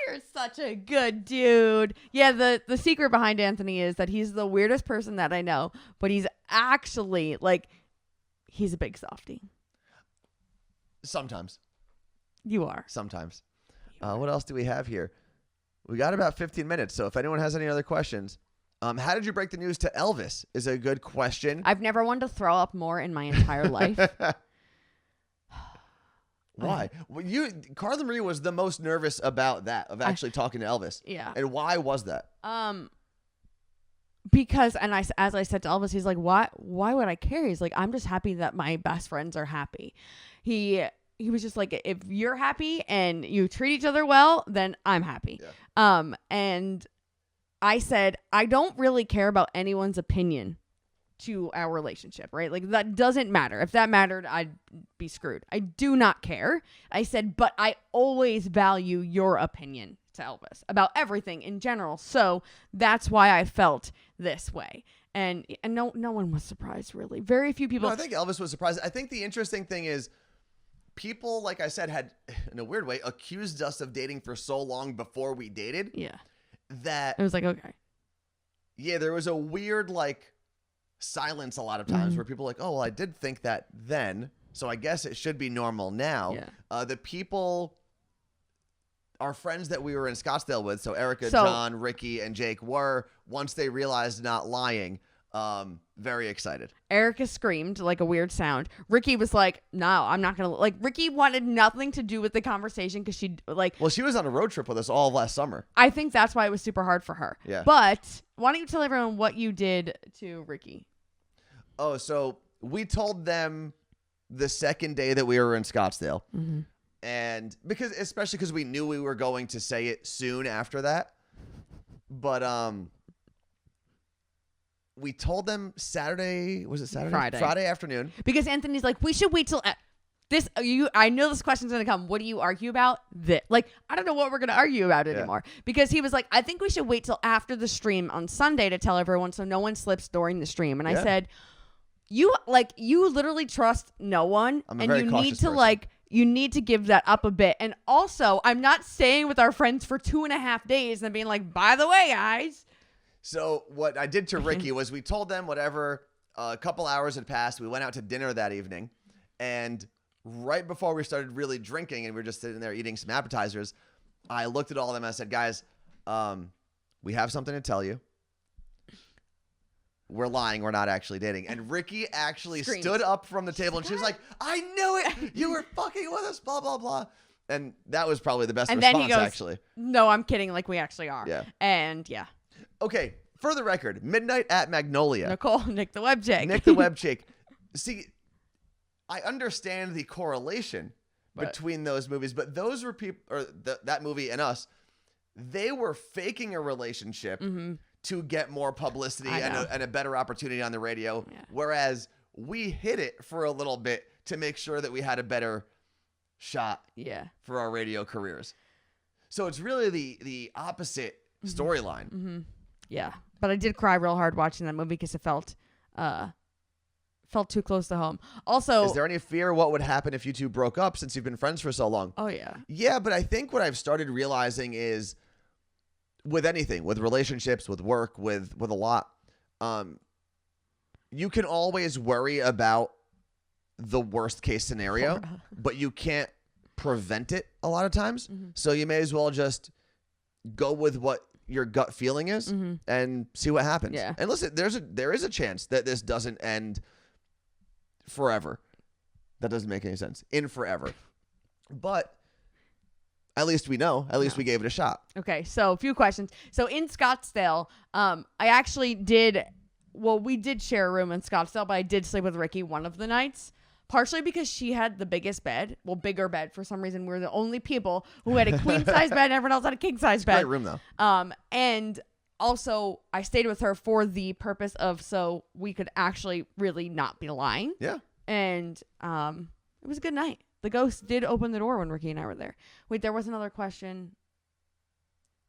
you're such a good dude. Yeah, the secret behind Anthony is that he's the weirdest person that I know, but he's actually like, he's a big softie. Sometimes. You are. Sometimes. What else do we have here? We got about 15 minutes, so if anyone has any other questions. How did you break the news to Elvis is a good question. I've never wanted to throw up more in my entire life. Why? Well, Carla Marie was the most nervous about that, of actually talking to Elvis. Yeah. And why was that? Because, and as I said to Elvis, he's like, why would I care? He's like, I'm just happy that my best friends are happy. He was just like, if you're happy and you treat each other well, then I'm happy. Yeah. And I said, I don't really care about anyone's opinion to our relationship, right? Like that doesn't matter. If that mattered, I'd be screwed. I do not care. I said, but I always value your opinion to Elvis about everything in general. So that's why I felt this way. And no one was surprised, really. Very few people. No, I think Elvis was surprised. I think the interesting thing is people, like I said, had, in a weird way, accused us of dating for so long before we dated. Yeah. That it was like, okay. Yeah, there was a weird, like, silence a lot of times where people are like, oh, well, I did think that then, so I guess it should be normal now. Yeah. The people, our friends that we were in Scottsdale with, so Erica, John, Ricky, and Jake were, once they realized not lying, very excited. Erica screamed like a weird sound. Ricky was like, no, I'm not going to. Like, Ricky wanted nothing to do with the conversation because she, like. Well, she was on a road trip with us all of last summer. I think that's why it was super hard for her. Yeah. But why don't you tell everyone what you did to Ricky? Oh, so we told them the second day that we were in Scottsdale. Mm-hmm. And especially because we knew we were going to say it soon after that. But, we told them Saturday, was it Saturday? Friday afternoon. Because Anthony's like, we should wait till this. I know this question's going to come. What do you argue about? This. Like, I don't know what we're going to argue about anymore. Because he was like, I think we should wait till after the stream on Sunday to tell everyone so no one slips during the stream. And I said, you literally trust no one. I'm a very you cautious need to person. You need to give that up a bit. And also, I'm not staying with our friends for 2.5 days and being like, by the way, guys. So what I did to Ricky was we told them whatever, a couple hours had passed. We went out to dinner that evening. And right before we started really drinking and we were just sitting there eating some appetizers, I looked at all of them and I said, guys, we have something to tell you. We're lying. We're not actually dating. And Ricky actually stood up from the table and she was like, I knew it. You were fucking with us, blah, blah, blah. And that was probably the best response, then he goes, actually. No, I'm kidding. Like, we actually are. Yeah. And yeah. Okay, for the record, Midnight at Magnolia. Nick the Web Chick. Nick the Web Chick. See, I understand the correlation between those movies, but those were people, or that movie and us, they were faking a relationship to get more publicity and a better opportunity on the radio, whereas we hid it for a little bit to make sure that we had a better shot for our radio careers. So it's really the opposite storyline. Mm-hmm. Yeah, but I did cry real hard watching that movie because it felt felt too close to home. Also, is there any fear what would happen if you two broke up since you've been friends for so long? Oh, yeah. Yeah, but I think what I've started realizing is with anything, with relationships, with work, with a lot, you can always worry about the worst case scenario, but you can't prevent it a lot of times. So you may as well just go with what your gut feeling is and see what happens. Yeah. And listen, there is a chance that this doesn't end forever. That doesn't make any sense. In forever. But at least we know. At least we gave it a shot. Okay, so a few questions. So in Scottsdale, I actually did. Well, we did share a room in Scottsdale, but I did sleep with Ricky one of the nights. Partially because she had the biggest bed. Well, bigger bed. For some reason, we were the only people who had a queen size bed and everyone else had a king size bed. Great room though. And also I stayed with her for the purpose of so we could actually really not be lying. Yeah. And it was a good night. The ghost did open the door when Ricky and I were there. Wait, there was another question.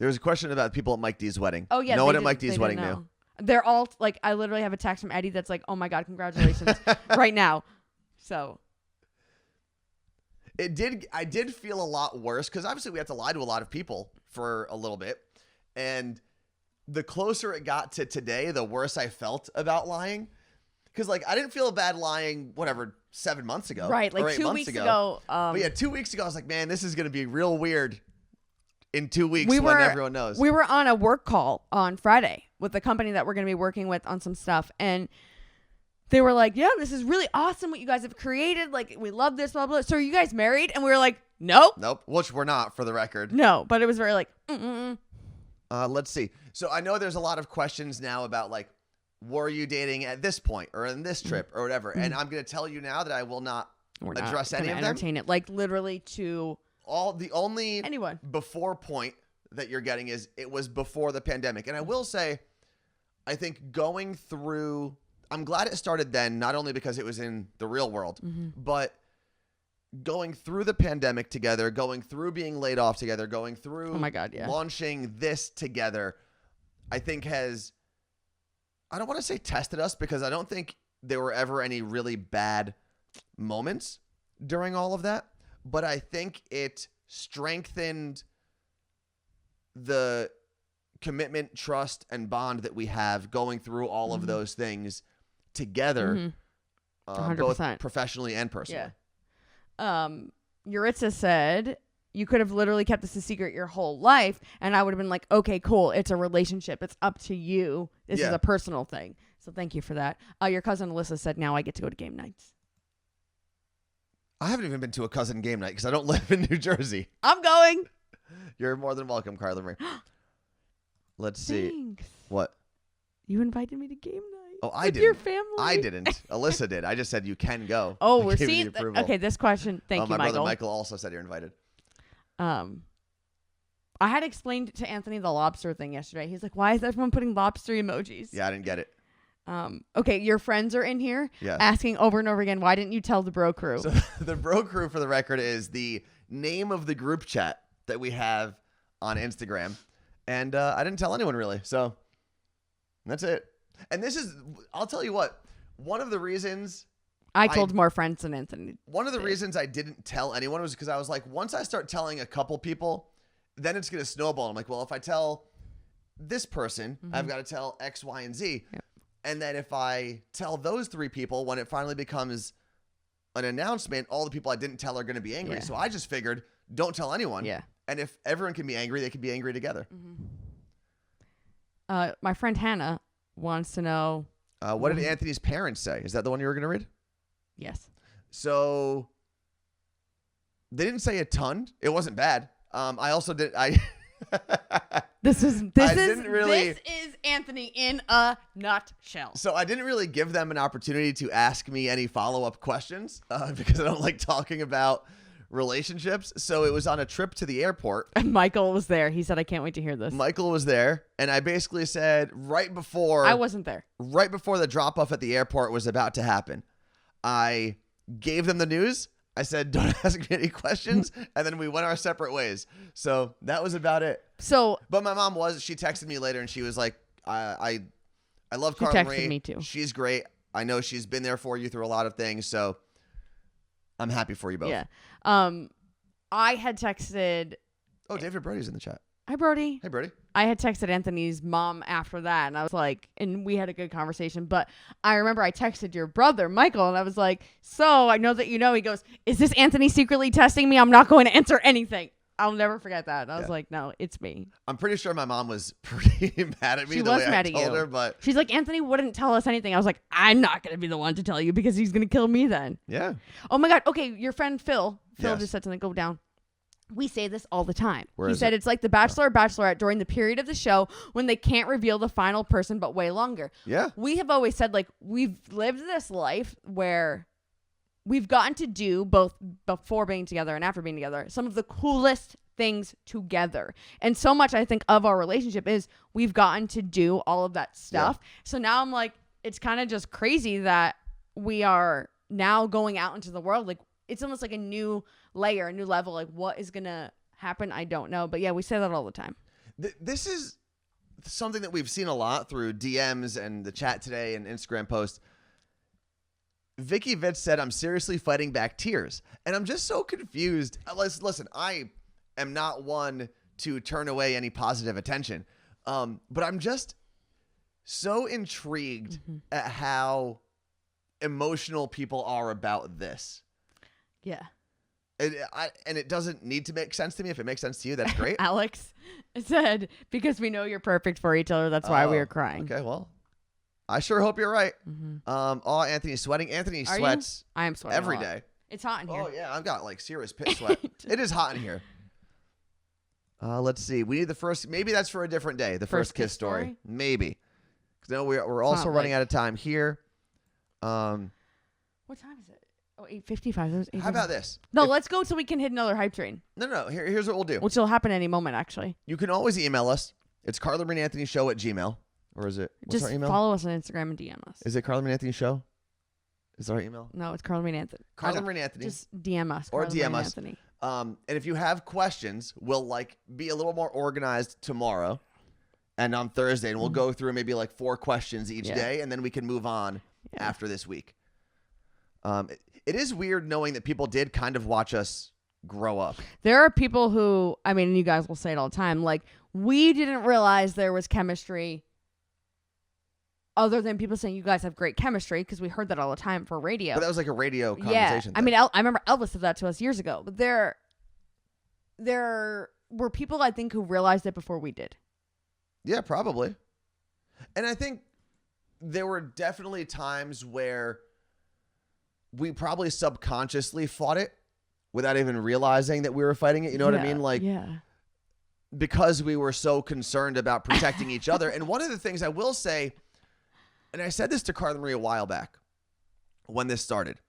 There was a question about people at Mike D's wedding. Oh yeah. No one at Mike D's wedding knew. They're all like, I literally have a text from Eddie that's like, oh my God, congratulations right now. So I did feel a lot worse because obviously we have to lie to a lot of people for a little bit. And the closer it got to today, the worse I felt about lying. Because like I didn't feel bad lying, 7 months ago. Right, like or 8 2 months weeks ago. But yeah, 2 weeks ago, I was like, man, this is going to be real weird in 2 weeks when everyone knows. We were on a work call on Friday with the company that we're going to be working with on some stuff. And they were like, yeah, this is really awesome what you guys have created. Like, we love this, blah, blah. So are you guys married? And we were like, nope. Nope. Which we're not, for the record. No, but it was very like, let's see. So I know there's a lot of questions now about like, were you dating at this point or in this trip or whatever? And I'm going to tell you now that I will not address any of them. Entertain it. Like literally to the only anyone before point that you're getting is it was before the pandemic. And I will say, I think going through, I'm glad it started then, not only because it was in the real world, but going through the pandemic together, going through being laid off together, going through launching this together, I think has, I don't want to say tested us because I don't think there were ever any really bad moments during all of that, but I think it strengthened the commitment, trust, and bond that we have going through all of those things together, both professionally and personally. Yeah. Yuritsa said you could have literally kept this a secret your whole life, and I would have been like, okay, cool. It's a relationship. It's up to you. This is a personal thing. So thank you for that. Your cousin Alyssa said now I get to go to game nights. I haven't even been to a cousin game night because I don't live in New Jersey. I'm going. You're more than welcome, Carla Marie. Let's see. Thanks. What? You invited me to game night. Oh, I with didn't. Your family. I didn't. Alyssa did. I just said you can go. Oh, we're seeing. Okay, this question. Thank you, my Michael. brother Michael also said you're invited. I had explained to Anthony the lobster thing yesterday. He's like, "Why is everyone putting lobster emojis?" Yeah, I didn't get it. Okay, your friends are in here asking over and over again, "Why didn't you tell the bro crew?" So the bro crew, for the record, is the name of the group chat that we have on Instagram, and I didn't tell anyone really. So that's it. And this is, I'll tell you what, one of the reasons I told more friends than Anthony. One of the reasons I didn't tell anyone was because I was like, once I start telling a couple people, then it's going to snowball. I'm like, well, if I tell this person, I've got to tell X, Y, and Z. Yep. And then if I tell those 3 people, when it finally becomes an announcement, all the people I didn't tell are going to be angry. Yeah. So I just figured, don't tell anyone. Yeah. And if everyone can be angry, they can be angry together. My friend Hannah wants to know. What did Anthony's parents say? Is that the one you were going to read? Yes. So they didn't say a ton. It wasn't bad. I also did. This is Anthony in a nutshell. So I didn't really give them an opportunity to ask me any follow-up questions because I don't like talking about relationships. So it was on a trip to the airport. And Michael was there. He said, I can't wait to hear this. Michael was there. And I basically said right before. I wasn't there. Right before the drop-off at the airport was about to happen, I gave them the news. I said, don't ask me any questions. And then we went our separate ways. So that was about it. But my mom she texted me later and she was like, I love Carla Marie. Me too. She's great. I know she's been there for you through a lot of things, so I'm happy for you both. Yeah. I had texted. Oh, David Brody's in the chat. Hi, Brody. Hey, Brody. I had texted Anthony's mom after that, and I was like, and we had a good conversation. But I remember I texted your brother, Michael, and I was like, so I know that you know. He goes, is this Anthony secretly testing me? I'm not going to answer anything. I'll never forget that. And I was like, no, it's me. I'm pretty sure my mom was pretty mad at me. She the was way mad I at told you. her, but she's like, Anthony wouldn't tell us anything. I was like, I'm not going to be the one to tell you because he's going to kill me then. yeah. Oh my God. Okay, your friend Phil. Phil Yes. just said something. Go down. We say this all the time. Where He is said it? it's like the Bachelor or Bachelorette during the period of the show when they can't reveal the final person but way longer. Yeah. We have always said, like, we've lived this life where we've gotten to do both before being together and after being together some of the coolest things together. And so much I think of our relationship is we've gotten to do all of that stuff. Yeah. So now I'm like, it's kind of just crazy that we are now going out into the world. Like, it's almost like a new layer, a new level. Like, what is going to happen? I don't know. But yeah, we say that all the time. This is something that we've seen a lot through DMs and the chat today and Instagram posts. Vicky Vitz said, I'm seriously fighting back tears. And I'm just so confused. Listen, I am not one to turn away any positive attention. But I'm just so intrigued at how emotional people are about this. Yeah. And it doesn't need to make sense to me. If it makes sense to you, that's great. Alex said, because we know you're perfect for each other, that's why we are crying. Okay, well, I sure hope you're right. Mm-hmm. Anthony's sweating. Anthony Are sweats I am sweating every day. It's hot in here. Oh, yeah. I've got like serious pit sweat. It is hot in here. Let's see. We need the first. Maybe that's for a different day. The first kiss story. Maybe. Because no, we're also running out of time here. What time is it? Oh, 8:55. How about this? No, let's go so we can hit another hype train. No. Here's what we'll do. Which will happen any moment, actually. You can always email us. It's Carla Marie Anthony Show at Gmail. Or is it? What's Just our email? follow us on Instagram and DM us. Is it Carla Marie Anthony Show? Is that our email? No, it's Carla Marie Anthony. Carla Marie Anthony. Just DM us. Or Carla DM Marie us. Anthony. And if you have questions, we'll be a little more organized tomorrow and on Thursday, and we'll go through maybe 4 questions each day, and then we can move on after this week. It is weird knowing that people did kind of watch us grow up. There are people who, I mean, you guys will say it all the time, we didn't realize there was chemistry other than people saying you guys have great chemistry, because we heard that all the time for radio. But that was a radio conversation. I mean, I remember Elvis said that to us years ago. But there were people, I think, who realized it before we did. Yeah, probably. And I think there were definitely times where we probably subconsciously fought it without even realizing that we were fighting it. You know what I mean? Because we were so concerned about protecting each other. And one of the things I will say, and I said this to Carla Marie a while back when this started,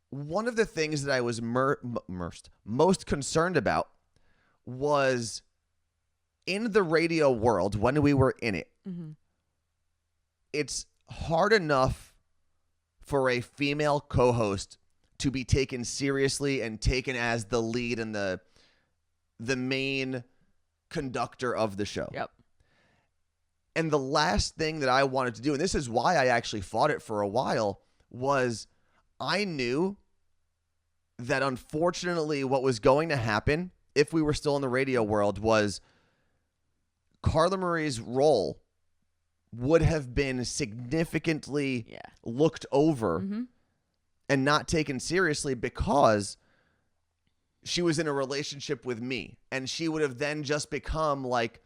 one of the things that I was most concerned about was in the radio world, when we were in it, it's hard enough for a female co-host to be taken seriously and taken as the lead and the main conductor of the show. Yep. And the last thing that I wanted to do, and this is why I actually fought it for a while, was I knew that unfortunately what was going to happen if we were still in the radio world was Carla Marie's role would have been significantly looked over and not taken seriously because she was in a relationship with me, and she would have then just become like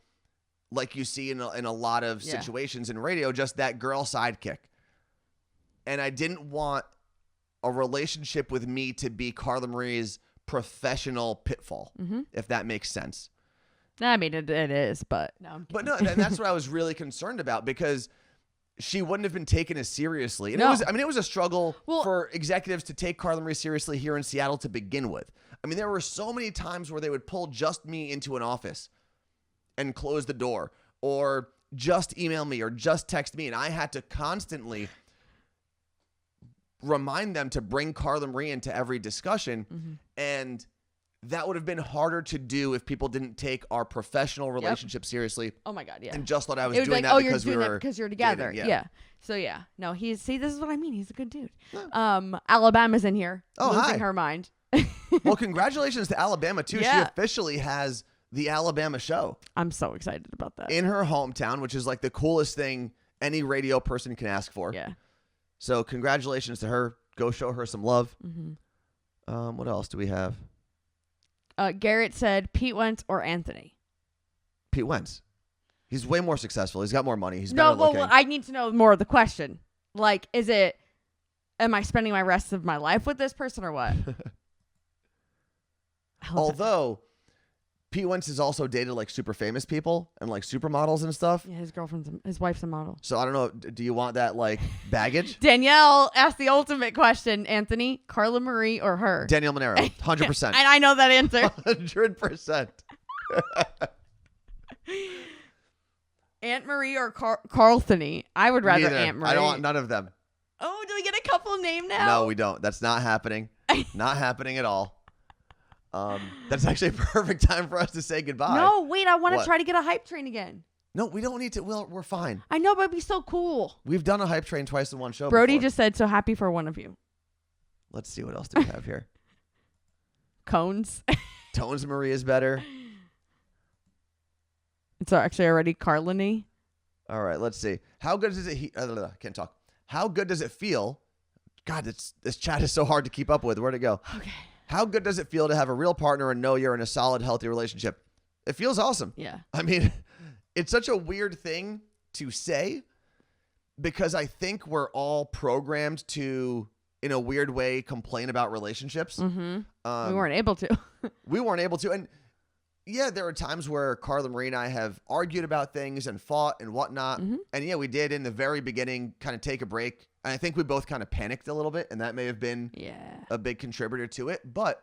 you see in a lot of situations in radio, just that girl sidekick. And I didn't want a relationship with me to be Carla Marie's professional pitfall, if that makes sense. I mean, it is, but no. But no, and that's what I was really concerned about, because she wouldn't have been taken as seriously. And it was a struggle for executives to take Carla Marie seriously here in Seattle to begin with. I mean, there were so many times where they would pull just me into an office and close the door, or just email me, or just text me, and I had to constantly remind them to bring Carla Marie into every discussion. And that would have been harder to do if people didn't take our professional relationship seriously. Oh my God, yeah. And just thought I was It would doing be like, that oh, because you're we doing were that because you're together. dating, Yeah. So yeah, no, this is what I mean. He's a good dude. Alabama's in here. Oh, losing hi. her mind. Well, congratulations to Alabama too. Yeah. She officially has the Alabama show I'm so excited about that. in her hometown, which is like the coolest thing any radio person can ask for. Yeah. So congratulations to her. Go show her some love. Mm-hmm. What else do we have? Garrett said Pete Wentz or Anthony. Pete Wentz. He's way more successful. He's got more money. He's No, better looking. well, I need to know more of the question. Like, am I spending my rest of my life with this person or what? Although Pete Wentz has also dated like super famous people and like supermodels and stuff. Yeah, his wife's a model. So I don't know. Do you want that like baggage? Danielle asked the ultimate question, Anthony, Carla Marie or her? Danielle Monero, 100%. And I know that answer. 100%. Aunt Marie or Carlthony? I would rather Neither. Aunt Marie. I don't want none of them. Oh, do we get a couple name now? No, we don't. That's not happening. Not happening at all. That's actually a perfect time for us to say goodbye. No, wait. I want to What? try to get a hype train again. No, we don't need to. We're fine. I know, but it'd be so cool. We've done a hype train twice in one show Brody before. just said, so happy for one of you. Let's see what else do we have here. Cones. Tones Marie is better. It's actually already Carlany. All right, let's see. How good does it? Can't talk. How good does it feel? God, this chat is so hard to keep up with. Where'd it go? Okay. How good does it feel to have a real partner and know you're in a solid, healthy relationship? It feels awesome. Yeah. I mean, it's such a weird thing to say because I think we're all programmed to, in a weird way, complain about relationships. Mm-hmm. We weren't able to. We weren't able to. And yeah, there are times where Carla Marie and I have argued about things and fought and whatnot. Mm-hmm. And yeah, we did in the very beginning kind of take a break. And I think we both kind of panicked a little bit, and that may have been a big contributor to it. But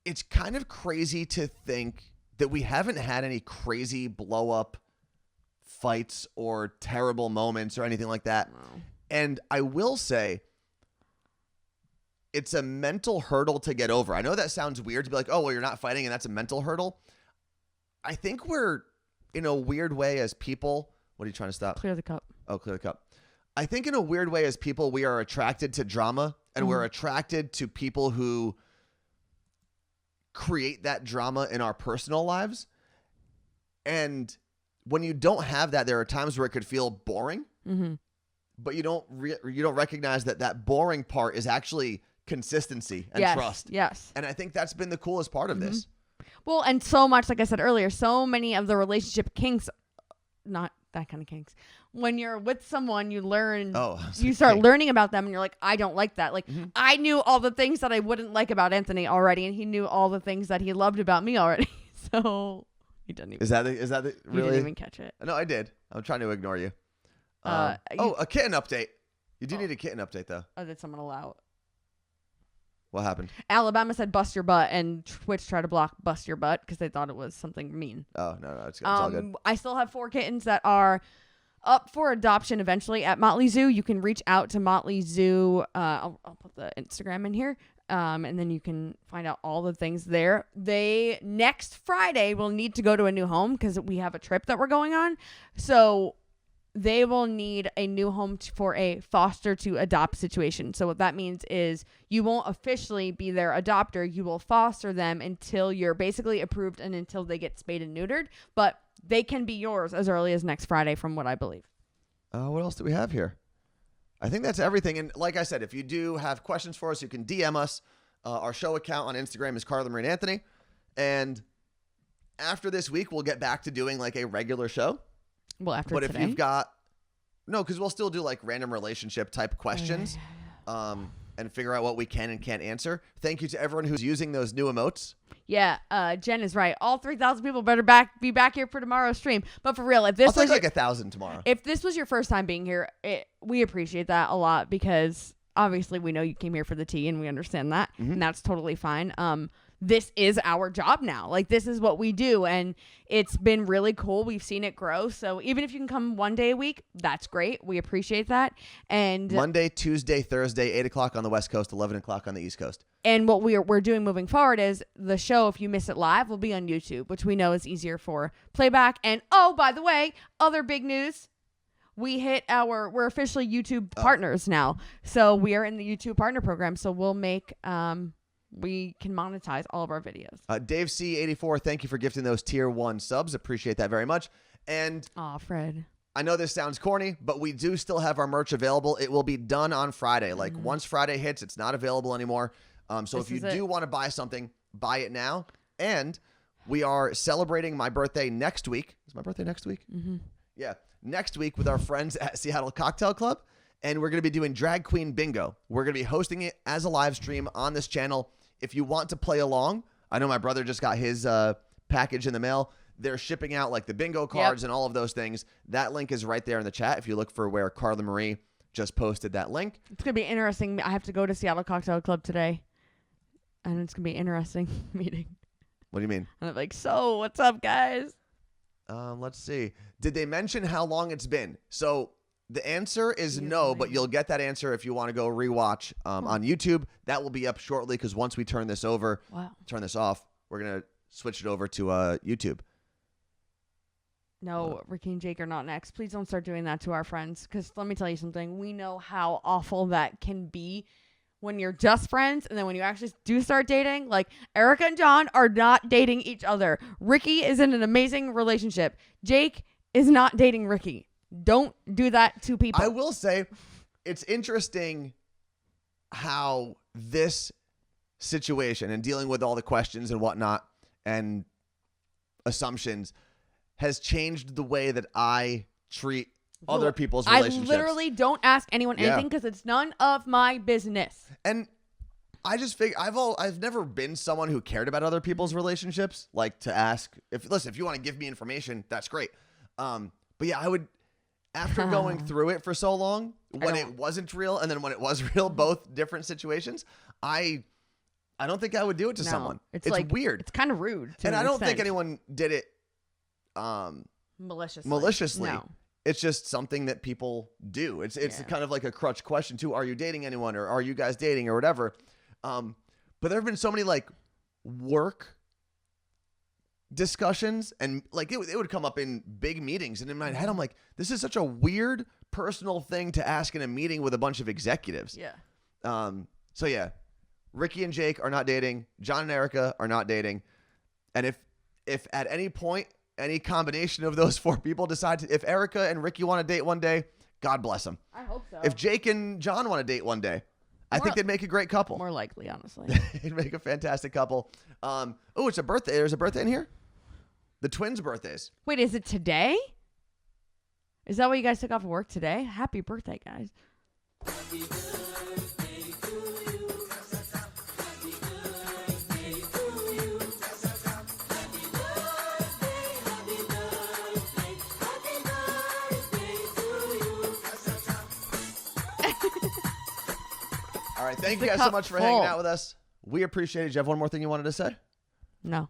it's kind of crazy to think that we haven't had any crazy blow up fights or terrible moments or anything like that. No. And I will say, it's a mental hurdle to get over. I know that sounds weird to be like, oh, well, you're not fighting and that's a mental hurdle. I think we're, in a weird way as people, what are you trying to stop? Clear the cup. Oh, clear the cup. I think in a weird way as people, we are attracted to drama and we're attracted to people who create that drama in our personal lives. And when you don't have that, there are times where it could feel boring, but you don't recognize that boring part is actually consistency and trust. Yes. And I think that's been the coolest part of this. Well, and so much, like I said earlier, so many of the relationship kinks, not that kind of kinks. When you're with someone, you learn, you start learning about them and you're like, I don't like that. Like I knew all the things that I wouldn't like about Anthony already. And he knew all the things that he loved about me already. So he doesn't even. Is that the really? You didn't even catch it. No, I did. I'm trying to ignore you. A kitten update. You do need a kitten update though. Oh, did someone allow it? What happened? Alabama said bust your butt, and Twitch tried to block bust your butt because they thought it was something mean. Oh, no, it's all good. I still have 4 kittens that are up for adoption eventually at Motley Zoo. You can reach out to Motley Zoo. I'll put the Instagram in here, and then you can find out all the things there. They, next Friday, will need to go to a new home because we have a trip that we're going on. So they will need a new home for a foster to adopt situation. So what that means is you won't officially be their adopter. You will foster them until you're basically approved and until they get spayed and neutered. But they can be yours as early as next Friday from what I believe. What else do we have here? I think that's everything. And like I said, if you do have questions for us, you can DM us. Our show account on Instagram is Carla Marie Anthony. And after this week, we'll get back to doing like a regular show. Well, after but today. If you've got because we'll still do like random relationship type questions, and figure out what we can and can't answer. Thank you to everyone who's using those new emotes. Yeah, Jen is right. All 3,000 people better be back here for tomorrow's stream. But for real, if this I'll was take like 1,000 tomorrow. If this was your first time being here, we appreciate that a lot because obviously we know you came here for the tea and we understand that, and that's totally fine. this is our job now. Like, this is what we do. And it's been really cool. We've seen it grow. So even if you can come one day a week, that's great. We appreciate that. And Monday, Tuesday, Thursday, 8 o'clock on the West Coast, 11 o'clock on the East Coast. And what we're doing moving forward is the show, if you miss it live, will be on YouTube, which we know is easier for playback. And oh, by the way, other big news. We're officially YouTube partners now. So we are in the YouTube partner program. So we'll make, we can monetize all of our videos. Dave C84, thank you for gifting those tier 1 subs. Appreciate that very much. And Fred, I know this sounds corny, but we do still have our merch available. It will be done on Friday. Like once Friday hits, it's not available anymore. So if you do want to buy something, buy it now. And we are celebrating my birthday next week. Is my birthday next week? Mm-hmm. Yeah. Next week with our friends at Seattle Cocktail Club. And we're going to be doing Drag Queen Bingo. We're going to be hosting it as a live stream on this channel. If you want to play along, I know my brother just got his package in the mail. They're shipping out like the bingo cards and all of those things. That link is right there in the chat if you look for where Carla Marie just posted that link. It's going to be interesting. I have to go to Seattle Cocktail Club today. And it's going to be an interesting meeting. What do you mean? And I'm like, so what's up, guys? Let's see. Did they mention how long it's been? So the answer is no, but you'll get that answer if you want to go rewatch on YouTube. That will be up shortly because once we turn this over, turn this off, we're going to switch it over to YouTube. No, Ricky and Jake are not next. Please don't start doing that to our friends because let me tell you something. We know how awful that can be when you're just friends, and then when you actually do start dating, like Erica and John are not dating each other. Ricky is in an amazing relationship. Jake is not dating Ricky. Don't do that to people. I will say it's interesting how this situation and dealing with all the questions and whatnot and assumptions has changed the way that I treat other people's relationships. I literally don't ask anyone anything because it's none of my business. And I just figure I've never been someone who cared about other people's relationships, like to ask if you want to give me information, that's great. But yeah, I would, after going through it for so long, when it wasn't real and then when it was real, both different situations, I don't think I would do it to someone. It's like weird. It's kind of rude. And I don't think anyone did it maliciously. No. It's just something that people do. It's kind of like a crutch question too. Are you dating anyone or are you guys dating or whatever? But there have been so many like work discussions and like it would come up in big meetings. And in my head, I'm like, this is such a weird personal thing to ask in a meeting with a bunch of executives. Yeah. So yeah, Ricky and Jake are not dating. John and Erica are not dating. And if at any point, any combination of those 4 people decide to, if Erica and Ricky want to date one day, God bless them. I hope so. If Jake and John want to date one day, I think they'd make a great couple. More likely, honestly. They'd make a fantastic couple. Oh, it's a birthday. There's a birthday in here? The twins' birthdays. Wait, is it today? Is that what you guys took off of work today? Happy birthday, guys. Happy birthday to you. Happy birthday to you. Happy birthday, happy birthday, happy birthday to you. All right, thank you guys so much for hanging out with us. We appreciate it. Do you have one more thing you wanted to say? No.